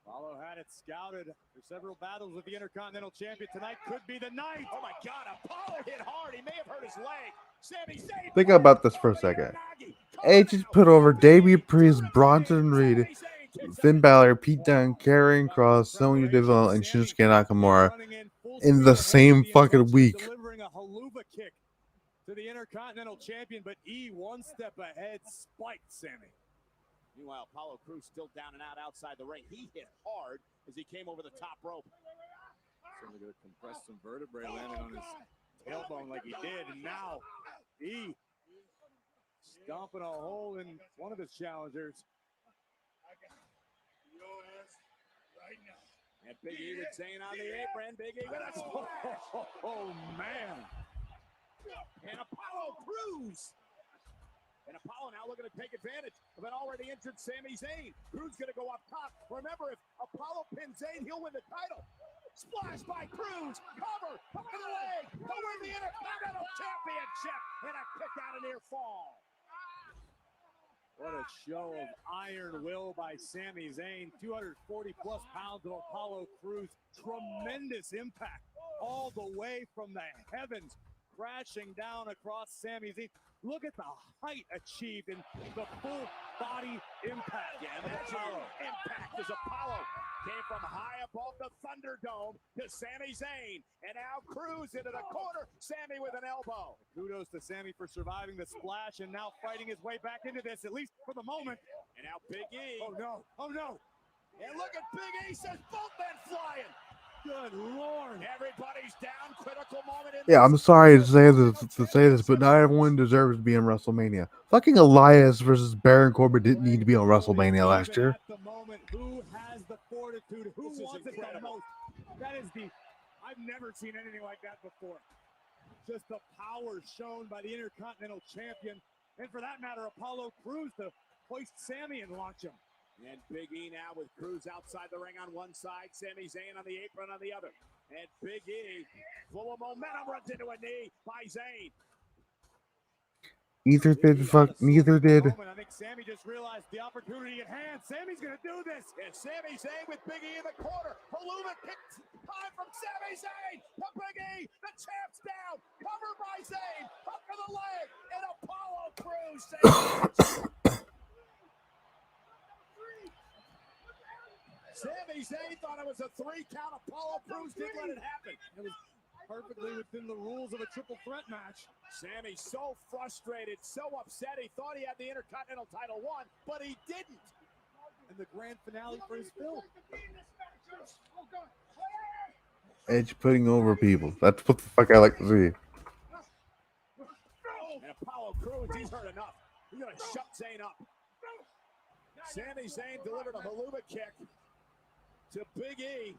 Apollo had it scouted for several battles with the Intercontinental Champion. Tonight could be the night. Oh my God, Apollo hit hard. He may have hurt his leg. Sami Zayn. Think about this for a second. Edge has put over Damian Priest, Bronson Reed, Finn Balor, Pete Dunne, Karrion Kross, Sonya Deville, and Shinsuke Nakamura in the same fucking week. Delivering a haluva kick to the Intercontinental Champion, but E one step ahead spiked Sami. Meanwhile, Apollo Crews still down and out outside the ring. He hit hard as he came over the top rope. Certainly going to compress some vertebrae, landing on his tailbone like he did. And now, E stomping a hole in one of his challengers. And Big E with Zayn on the apron. Big E with a splash. Oh, man. And Apollo Crews. And Apollo now looking to take advantage of an already injured Sami Zayn. Crews going to go up top. Remember, if Apollo pins Zayn, he'll win the title. Splash by Crews. Cover. Hook to the leg. To win the Intercontinental Championship. And a kick out of near fall. What a show of iron will by Sami Zayn. 240-plus pounds of Apollo Crews. Tremendous impact all the way from the heavens, crashing down across Sami Zayn. Look at the height achieved in the full body impact. Yeah, imagine impact as Apollo came from high above the Thunderdome to Sami Zayn. And now Crews into the corner. Sami with an elbow. Kudos to Sami for surviving the splash and now fighting his way back into this, at least for the moment. And now Big E. Oh, no. Oh, no. And look at Big E, says both men flying. Good Lord. Everybody's down. Critical moment. Yeah, I'm sorry to say this, but not everyone deserves to be in WrestleMania. Fucking Elias versus Baron Corbin didn't need to be on WrestleMania last year. At the moment, who has the fortitude? Who wants it the most? That is I've never seen anything like that before. Just the power shown by the Intercontinental Champion, and for that matter, Apollo Crews to hoist Sami and launch him. And Big E now with Crews outside the ring on one side, Sami Zayn on the apron on the other. And Big E, full of momentum, runs into a knee by Zayn. Neither did. I think Sami just realized the opportunity at hand. Sami's going to do this. And Sami Zayn with Big E in the corner. Haluva kick time from Sami Zayn to Big E. The champ's down. Covered by Zayn. Up to the leg. And Apollo Crews saves Sami Zayn thought it was a 3 count. Apollo Crews didn't let it happen. It was perfectly within the rules of a triple threat match. Sami so frustrated, so upset. He thought he had the Intercontinental title won, but he didn't. And the grand finale for his film. Edge putting over people. That's what the fuck I like to see. And Apollo Crews, he's heard enough. He's going to shut Zayn up. Sami Zayn delivered a haluva kick to Big E.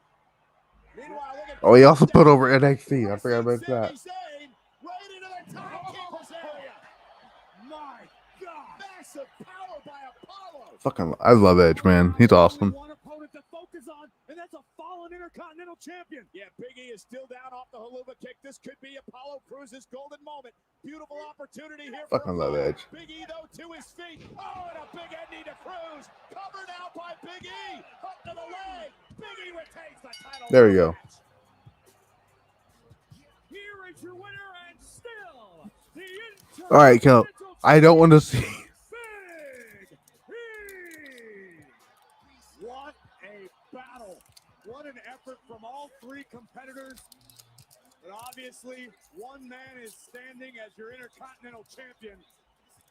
Meanwhile, look at Oh, he also put over NXT. I forgot about that. Zayn right into the timekeeper's area. My God. Massive power by Apollo. Fucking, I love Edge, man. He's awesome. One opponent to focus on, and that's a fallen Intercontinental Champion. Yeah, Big E is still down off the haluva kick. This could be Apollo Crews' golden moment. Beautiful opportunity here. Fucking love Edge. Big E, though, to his feet. Oh, and a big ending to Crews. Covered out by Big E. Up to the leg. Big E retains the title. There we go. Here is your winner, and still the All right, Kel. I don't want to see. Big E. What a battle. What an effort from all three competitors. But obviously, one man is standing as your Intercontinental Champion.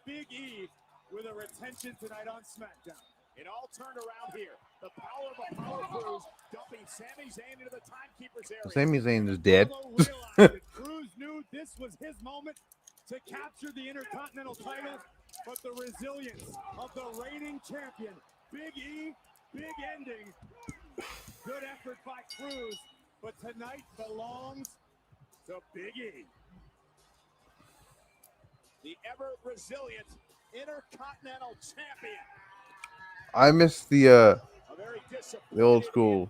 Big E with a retention tonight on SmackDown. It all turned around here. The power of Apollo Crews dumping Sami Zayn into the timekeeper's area. Sami Zayn is dead. Apollo realized that Crews knew this was his moment to capture the Intercontinental title, but the resilience of the reigning champion, Big E, big ending. Good effort by Crews, but tonight belongs to Big E. The ever-resilient Intercontinental champion. I miss the old school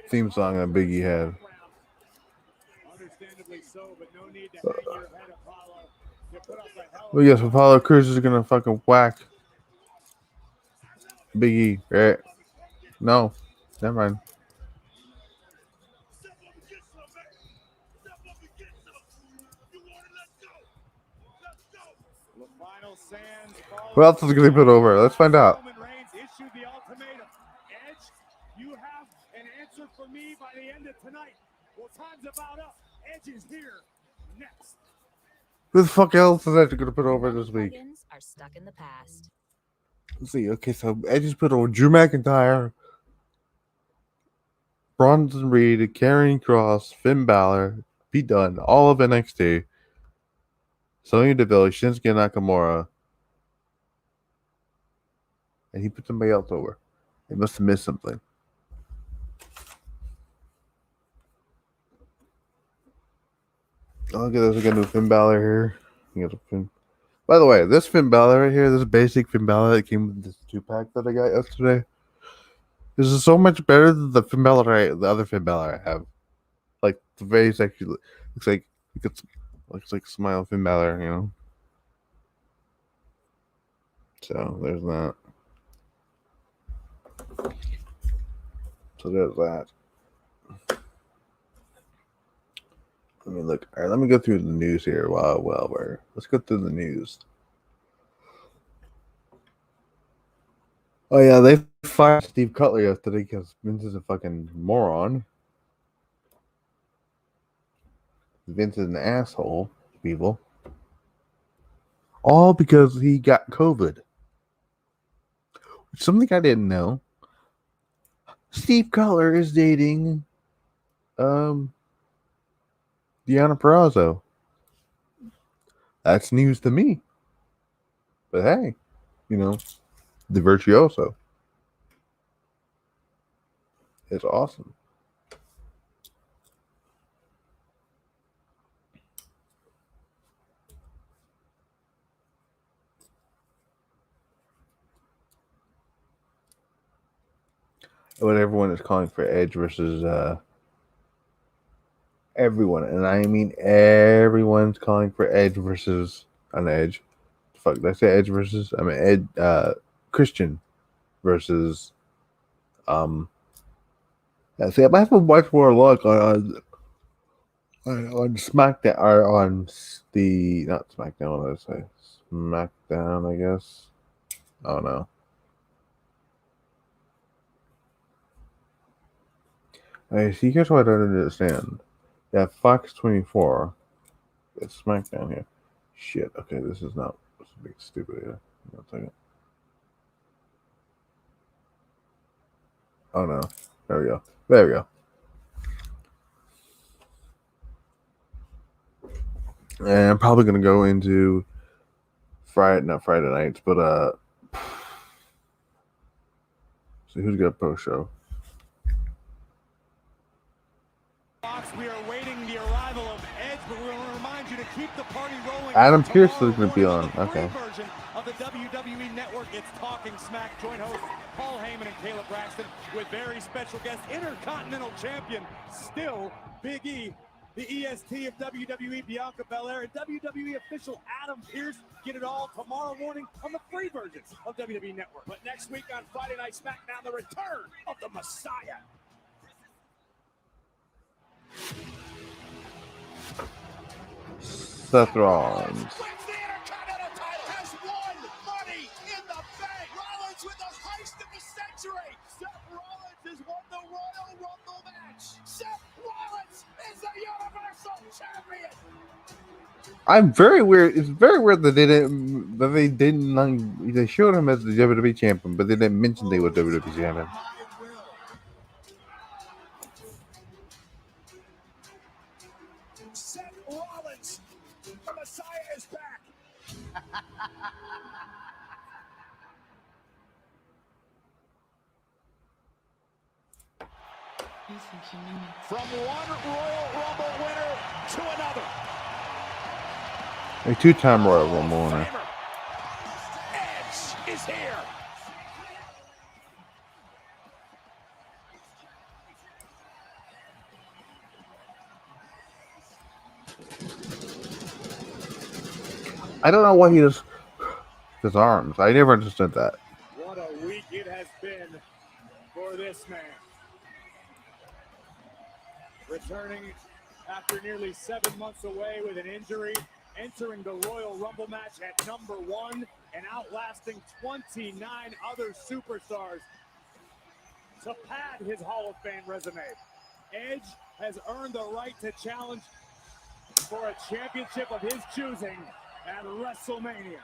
theme song that Big E had. Understandably so, but no need to hang your head, Apollo. You put up a hell of Well, yes, Apollo Crews is gonna fucking whack Big E, right? No, never mind. Who else is gonna be put over? Let's find out. Roman Reigns issued the ultimatum. Edge, you have an answer for me by the end of tonight. Well, time's about up. Edge is here next. Who the fuck else is Edge gonna put over this week? Dragons are stuck in the past. Let's see. Okay, so Edge is put over Drew McIntyre, Bronson Reed, Karrion Kross, Finn Balor, Pete Dunne, all of NXT, Sonya Deville, Shinsuke Nakamura, and he put somebody else over. He must have missed something. Oh, look at this. We got new Finn Balor here. You got Finn. By the way, this Finn Balor right here, this basic Finn Balor that came with this 2-pack that I got yesterday, this is so much better than the Finn Balor, the other Finn Balor I have. Like the face actually looks like smile Finn Balor, you know. So there's that. So there's that. Let me look. All right, let me go through the news here. Let's go through the news. Oh yeah, they fired Steve Cutler yesterday because Vince is a fucking moron. Vince is an asshole, people. All because he got COVID. Something I didn't know. Steve Cutler is dating Deanna Purrazzo. That's news to me. But hey, you know, the virtuoso. It's awesome. What everyone is calling for Edge versus everyone, and I mean everyone's calling for Edge versus an Edge. Fuck, did I say Edge versus? I mean Christian versus Yeah, see, I have to watch more luck on SmackDown or on the not SmackDown. What did I say? SmackDown, I guess. Oh no. Hey, see, here's what I don't understand. Yeah, Fox 24. It's SmackDown here. Shit. Okay, this is not. This is being stupid here. One second. Oh no. There we go. There we go. And I'm probably gonna go into not Friday nights, but see who's got a post show. We are waiting the arrival of Edge, but we want to remind you to keep the party rolling. Adam Pearce is going to be on. Okay. Version of the WWE Network. It's Talking Smack. Joint hosts Paul Heyman and Caleb Braxton with very special guest, Intercontinental Champion, still Big E, the EST of WWE, Bianca Belair, and WWE official Adam Pearce. Get it all tomorrow morning on the free version of WWE Network. But next week on Friday Night SmackDown, the return of the Messiah. Seth Rollins. Wins the Intercontinental title, has won money in the bank. Rollins with the heist of the century. Seth Rollins has won the Royal Rumble match. Seth Rollins is the Universal Champion. I'm very weird. It's very weird that they showed him as the WWE champion, but they didn't mention they were WWE champion. Rollins, the Messiah is back. From one Royal Rumble winner to another. A two-time Royal Rumble winner. Edge is here. I don't know why he does his arms. I never understood that. What a week it has been for this man. Returning after nearly 7 months away with an injury, entering the Royal Rumble match at number 1 and outlasting 29 other superstars to pad his Hall of Fame resume. Edge has earned the right to challenge for a championship of his choosing at WrestleMania.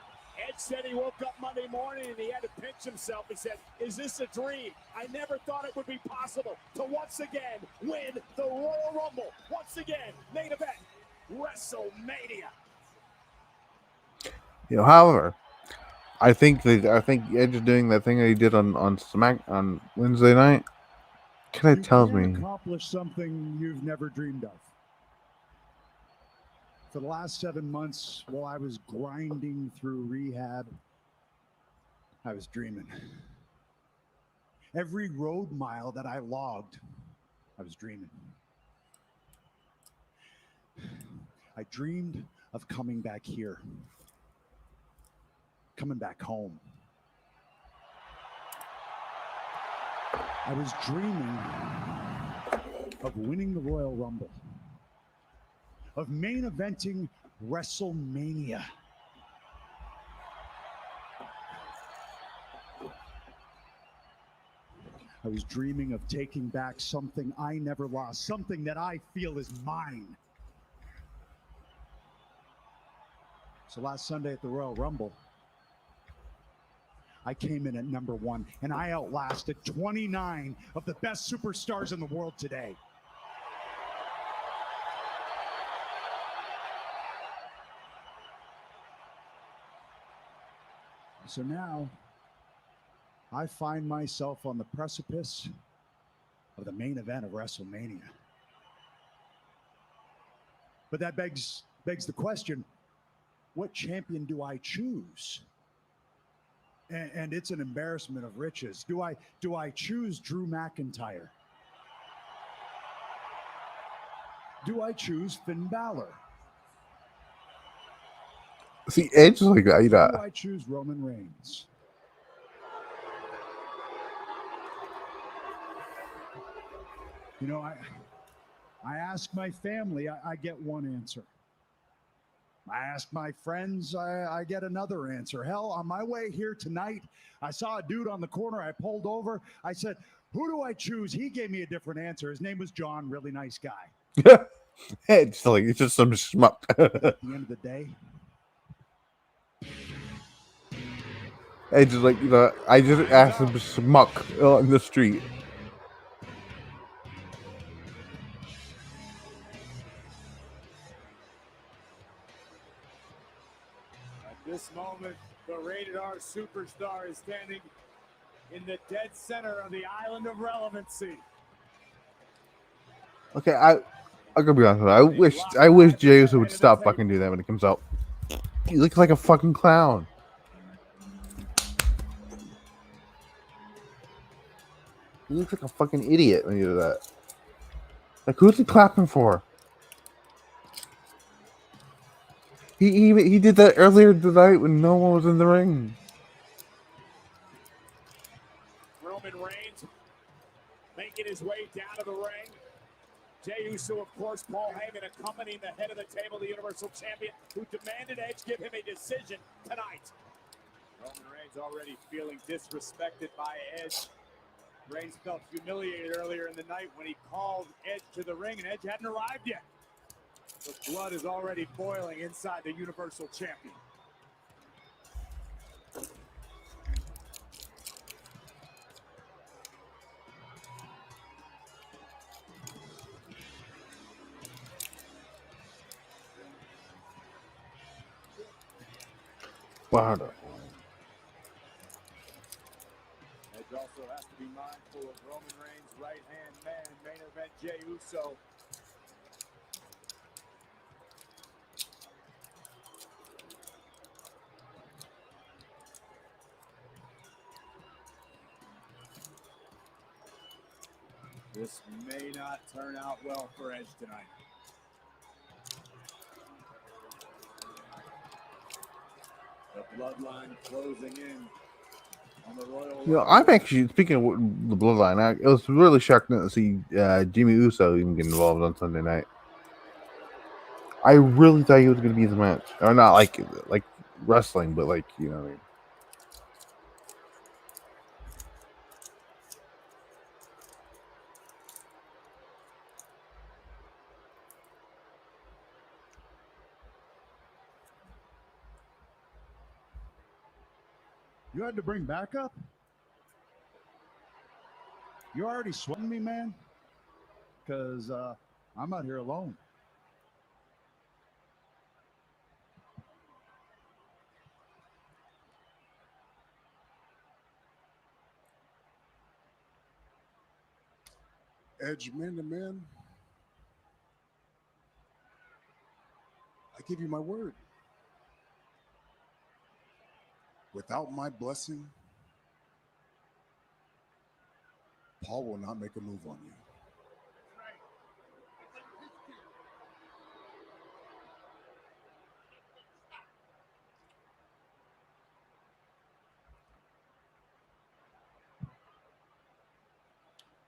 Edge said he woke up Monday morning and he had to pinch himself. He said, "Is this a dream? I never thought it would be possible to once again win the Royal Rumble. Once again, main event, WrestleMania." You know, however, I think Edge is doing that thing that he did on Wednesday night. Kind of tells me accomplish something you've never dreamed of. For the last 7 months, while I was grinding through rehab, I was dreaming. Every road mile that I logged, I was dreaming. I dreamed of coming back here, coming back home. I was dreaming of winning the Royal Rumble, of main eventing WrestleMania. I was dreaming of taking back something I never lost, something that I feel is mine. So last Sunday at the Royal Rumble, I came in at number 1, and I outlasted 29 of the best superstars in the world today. So now, I find myself on the precipice of the main event of WrestleMania. But that begs the question, what champion do I choose? And it's an embarrassment of riches. Do I choose Drew McIntyre? Do I choose Finn Balor? see Edge is like that. Or do I choose Roman Reigns? You know, I ask my family, I get one answer. I ask my friends, I get another answer. Hell, on my way here tonight, I saw a dude on the corner. I pulled over. I said, "Who do I choose?" He gave me a different answer. His name was John, really nice guy. Edge, like it's just some schmuck. At the end of the day, Edge is like, you know, I just asked some schmuck in the street. At this moment, the Rated R superstar is standing in the dead center of the island of relevancy. Okay, I'm gonna be honest with you. I wish Jey Uso would stop fucking doing that when it comes out. He looks like a fucking clown. He looks like a fucking idiot when you do that. Like, who's he clapping for? He did that earlier tonight when no one was in the ring. Roman Reigns making his way down to the ring. Jey Uso, of course, Paul Heyman accompanying the head of the table, the Universal Champion, who demanded Edge give him a decision tonight. Roman Reigns already feeling disrespected by Edge. Reigns felt humiliated earlier in the night when he called Edge to the ring, and Edge hadn't arrived yet. The blood is already boiling inside the Universal Champion. Wow. Edge also has to be mindful of Roman Reigns' right-hand man, main event Jey Uso. This may not turn out well for Edge tonight. The bloodline closing in on the Royal You know, Rumble. I'm actually speaking of the bloodline. It was really shocking to see Jimmy Uso even get involved on Sunday night. I really thought he was going to be in the match, or not like wrestling, but like, you know what I mean. You had to bring backup? You already sweating me, man? Because I'm out here alone. Edge, man to man, I give you my word. Without my blessing, Paul will not make a move on you.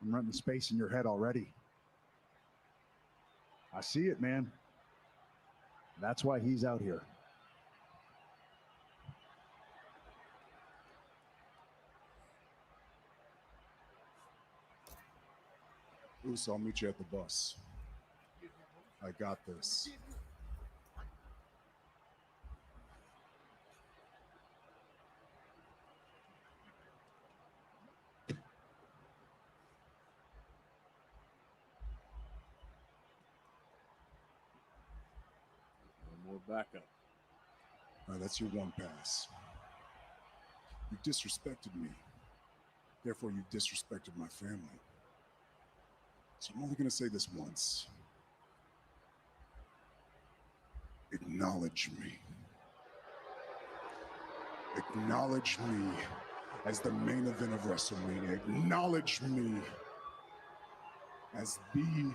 I'm renting space in your head already. I see it, man. That's why he's out here. Uso, I'll meet you at the bus. I got this. More backup. All right, that's your one pass. You disrespected me. Therefore, you disrespected my family. So I'm only going to say this once. Acknowledge me. Acknowledge me as the main event of WrestleMania. Acknowledge me as the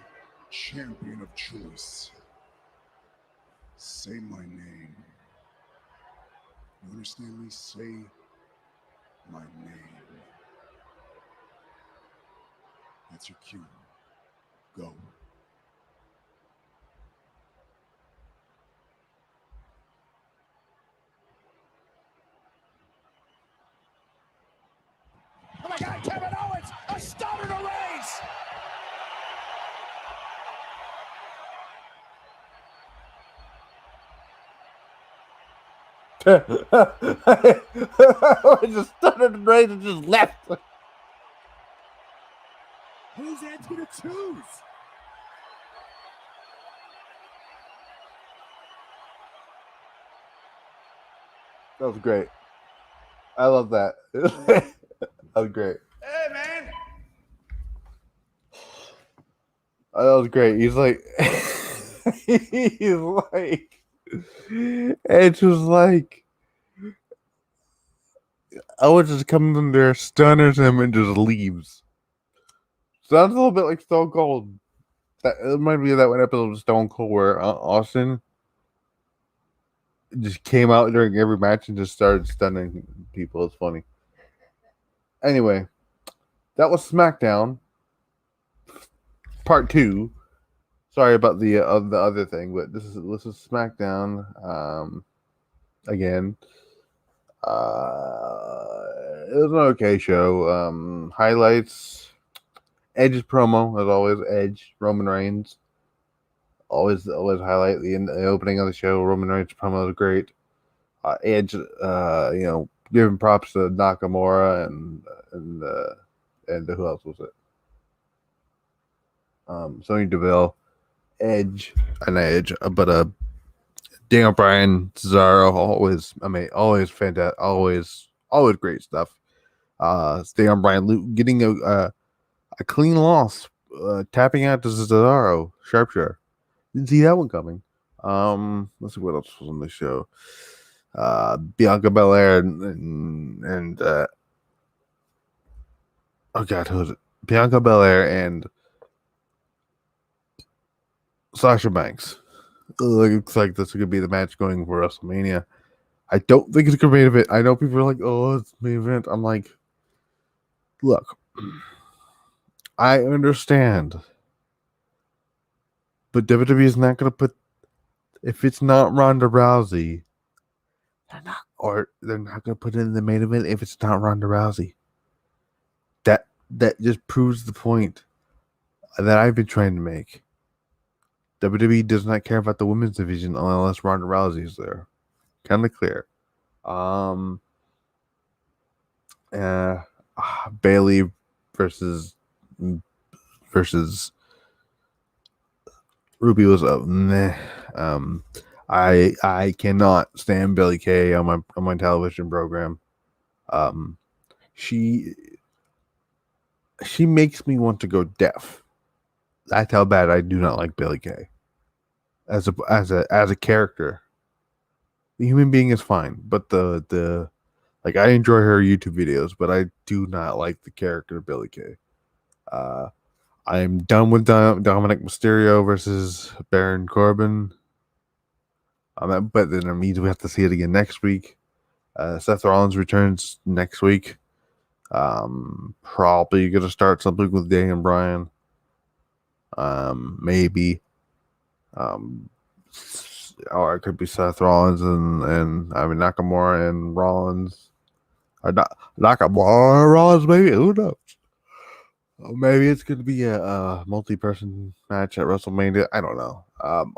champion of choice. Say my name. You understand me? Say my name. That's your cue. Go. Oh my God, Kevin Owens, a stunner to Reigns. I just started to raise and just left. Who's Edge going to choose? That was great. I love that. That was great. Hey, man. That was great. He's like, Edge was like, Owens just comes in there, stunners him, and just leaves. Sounds a little bit like Stone Cold. It might be that one episode of Stone Cold where Austin just came out during every match and just started stunning people. It's funny. Anyway, that was SmackDown Part 2. Sorry about the other thing, but this is SmackDown. Again, it was an okay show. Highlights: Edge's promo, as always. Edge, Roman Reigns. Always highlight the opening of the show. Roman Reigns promo was great. Edge, giving props to Nakamura and who else was it? Sonya Deville, Edge, but Daniel Bryan, Cesaro, always fantastic, always great stuff. Daniel Bryan getting a clean loss, tapping out to Cesaro, sharpshooter. Didn't see that one coming. Let's see what else was on the show. Bianca Belair and oh god, who is it? Bianca Belair and Sasha Banks. Looks like this could be the match going for WrestleMania. I don't think it's a main event. I know people are like, "Oh, it's main event." I'm like, look, I understand, but WWE is not going to put if it's not Ronda Rousey. They're not going to put it in the main event if it's not Ronda Rousey. That just proves the point that I've been trying to make. WWE does not care about the women's division unless Ronda Rousey is there. Kind of clear. Bailey versus Ruby was meh. I cannot stand Billie Kay on my television program. She makes me want to go deaf. That's how bad I do not like Billie Kay. As a character. The human being is fine, but the like I enjoy her YouTube videos, but I do not like the character Billie Kay. I am done with Dominic Mysterio versus Baron Corbin. But then it means we have to see it again next week. Seth Rollins returns next week. Probably gonna start something with Daniel Bryan. Maybe. Or it could be Seth Rollins and Nakamura and Rollins. Or Nakamura Rollins, maybe. Who knows? Maybe it's going to be a multi-person match at WrestleMania. I don't know.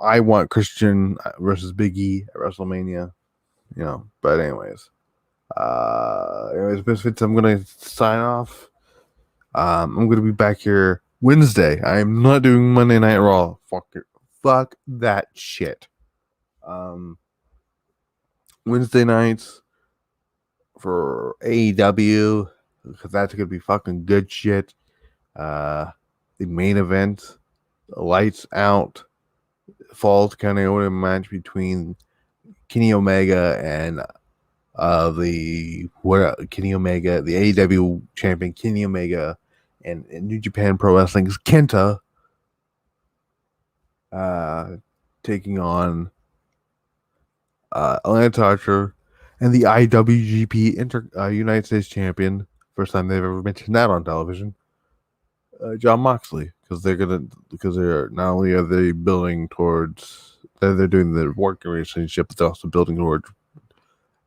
I want Christian versus Big E at WrestleMania. But anyways, Misfits, I'm going to sign off. I'm going to be back here Wednesday. I'm not doing Monday Night Raw. Fuck that shit. Wednesday nights for AEW, because that's going to be fucking good shit. The main event, Lights Out, Falls County Order match between Kenny Omega and Kenny Omega, the AEW champion Kenny Omega, and New Japan Pro Wrestling's Kenta, taking on Lance Archer and the IWGP United States champion. First time they've ever mentioned that on television. John Moxley, because they're not only are they building towards they're doing the working relationship, but they're also building towards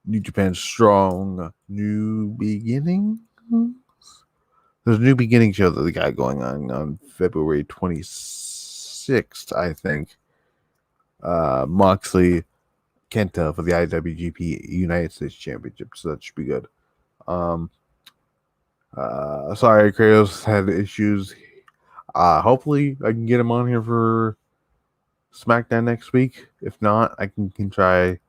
New Japan's strong new beginning. There's a new beginning show that they got going on February 26th, I think. Moxley, Kenta for the IWGP United States Championship, so that should be good. Sorry, Kratos had issues. Hopefully I can get him on here for SmackDown next week. If not, I can try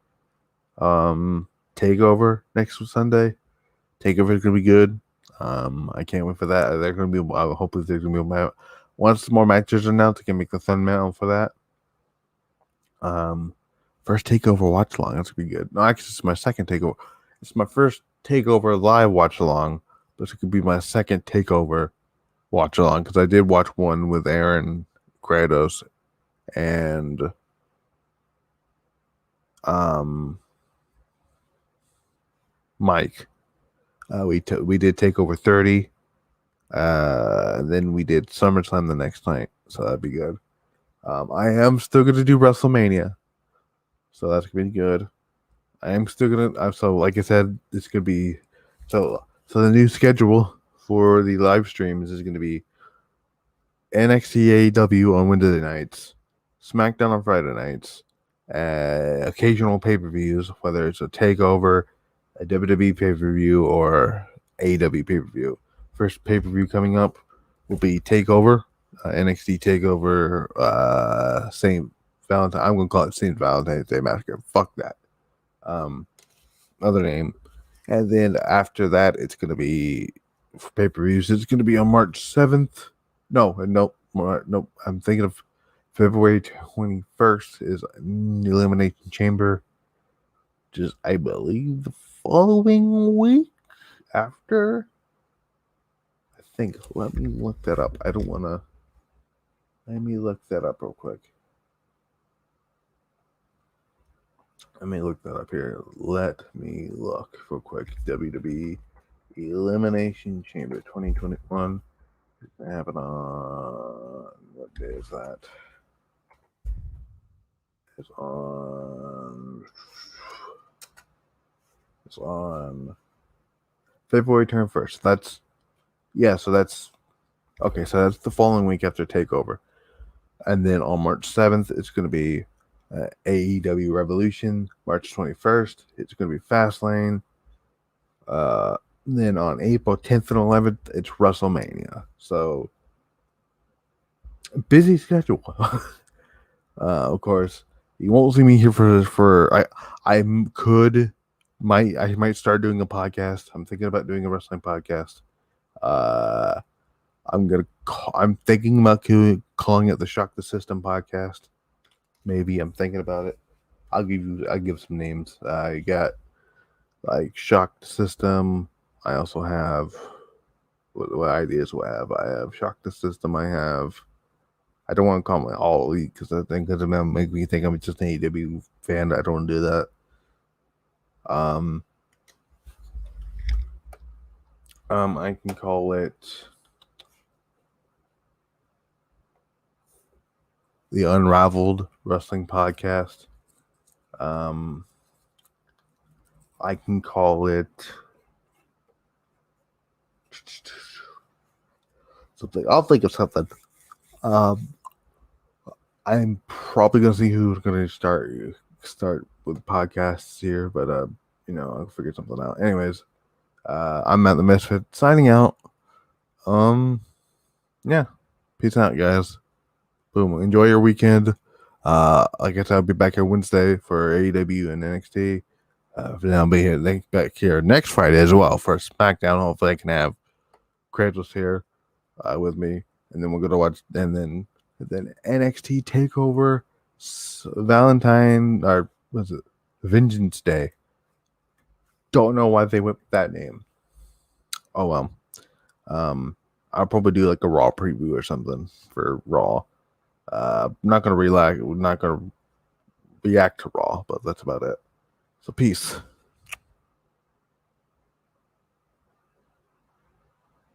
TakeOver next Sunday. TakeOver is gonna be good. I can't wait for that. They're gonna be hopefully there's gonna be once more matches are announced, I can make the thumbnail for that. First TakeOver watch along. That's gonna be good. No, actually, it's my second TakeOver. It's my first TakeOver live watch along. This could be my second TakeOver watch along, because I did watch one with Aaron, Kratos, and Mike. We did TakeOver 30. And then we did SummerSlam the next night, so that'd be good. I am still gonna do WrestleMania, so that's gonna be good. I am still gonna. So like I said, it's gonna be so. So the new schedule for the live streams is going to be NXT AEW on Wednesday nights, SmackDown on Friday nights, occasional pay-per-views, whether it's a TakeOver, a WWE pay-per-view, or AEW pay-per-view. First pay-per-view coming up will be TakeOver, NXT TakeOver, Valentine. I'm gonna call it St. Valentine's Day Massacre. Fuck that. Other name. And then after that, it's gonna be for pay-per-views. It's gonna be on March 7th. No. I'm thinking of February 21st is Elimination Chamber. Just I believe the following week after. I think. Let me look that up. I don't wanna. Let me look that up real quick. Let me look that up here. Let me look real quick. WWE Elimination Chamber 2021. It's gonna happen on what day is that? It's on February 21st. So that's okay. So that's the following week after Takeover, and then on March 7th, it's going to be AEW Revolution. March 21st, it's going to be Fastlane. Then on April 10th and 11th, it's WrestleMania. So busy schedule. Of course, you won't see me here for I might start doing a podcast. I'm thinking about doing a wrestling podcast. I'm thinking about calling it the Shock the System podcast. Maybe I'm thinking about it. I'll give some names. I got like Shock the System. I also have what ideas do I have? I have Shock the System. I don't want to call my All Elite because I think it's gonna make me think I'm just an AEW fan. I don't want to do that. I can call it the Unraveled Wrestling Podcast. I can call it something. I'll think of something. I'm probably gonna see who's gonna start with podcasts here, but I'll figure something out. Anyways, I'm Matt the Misfit signing out. Yeah, peace out, guys. Boom. Enjoy your weekend. Like I said, I'll be back here Wednesday for AEW and NXT. Then I'll be back here next Friday as well for SmackDown. Hopefully, I can have Kratos here with me, and then we'll go to watch. And then NXT Takeover Valentine, or was it Vengeance Day? Don't know why they went with that name. Oh well. I'll probably do like a Raw preview or something for Raw. I'm not gonna react to Raw, but that's about it. So peace.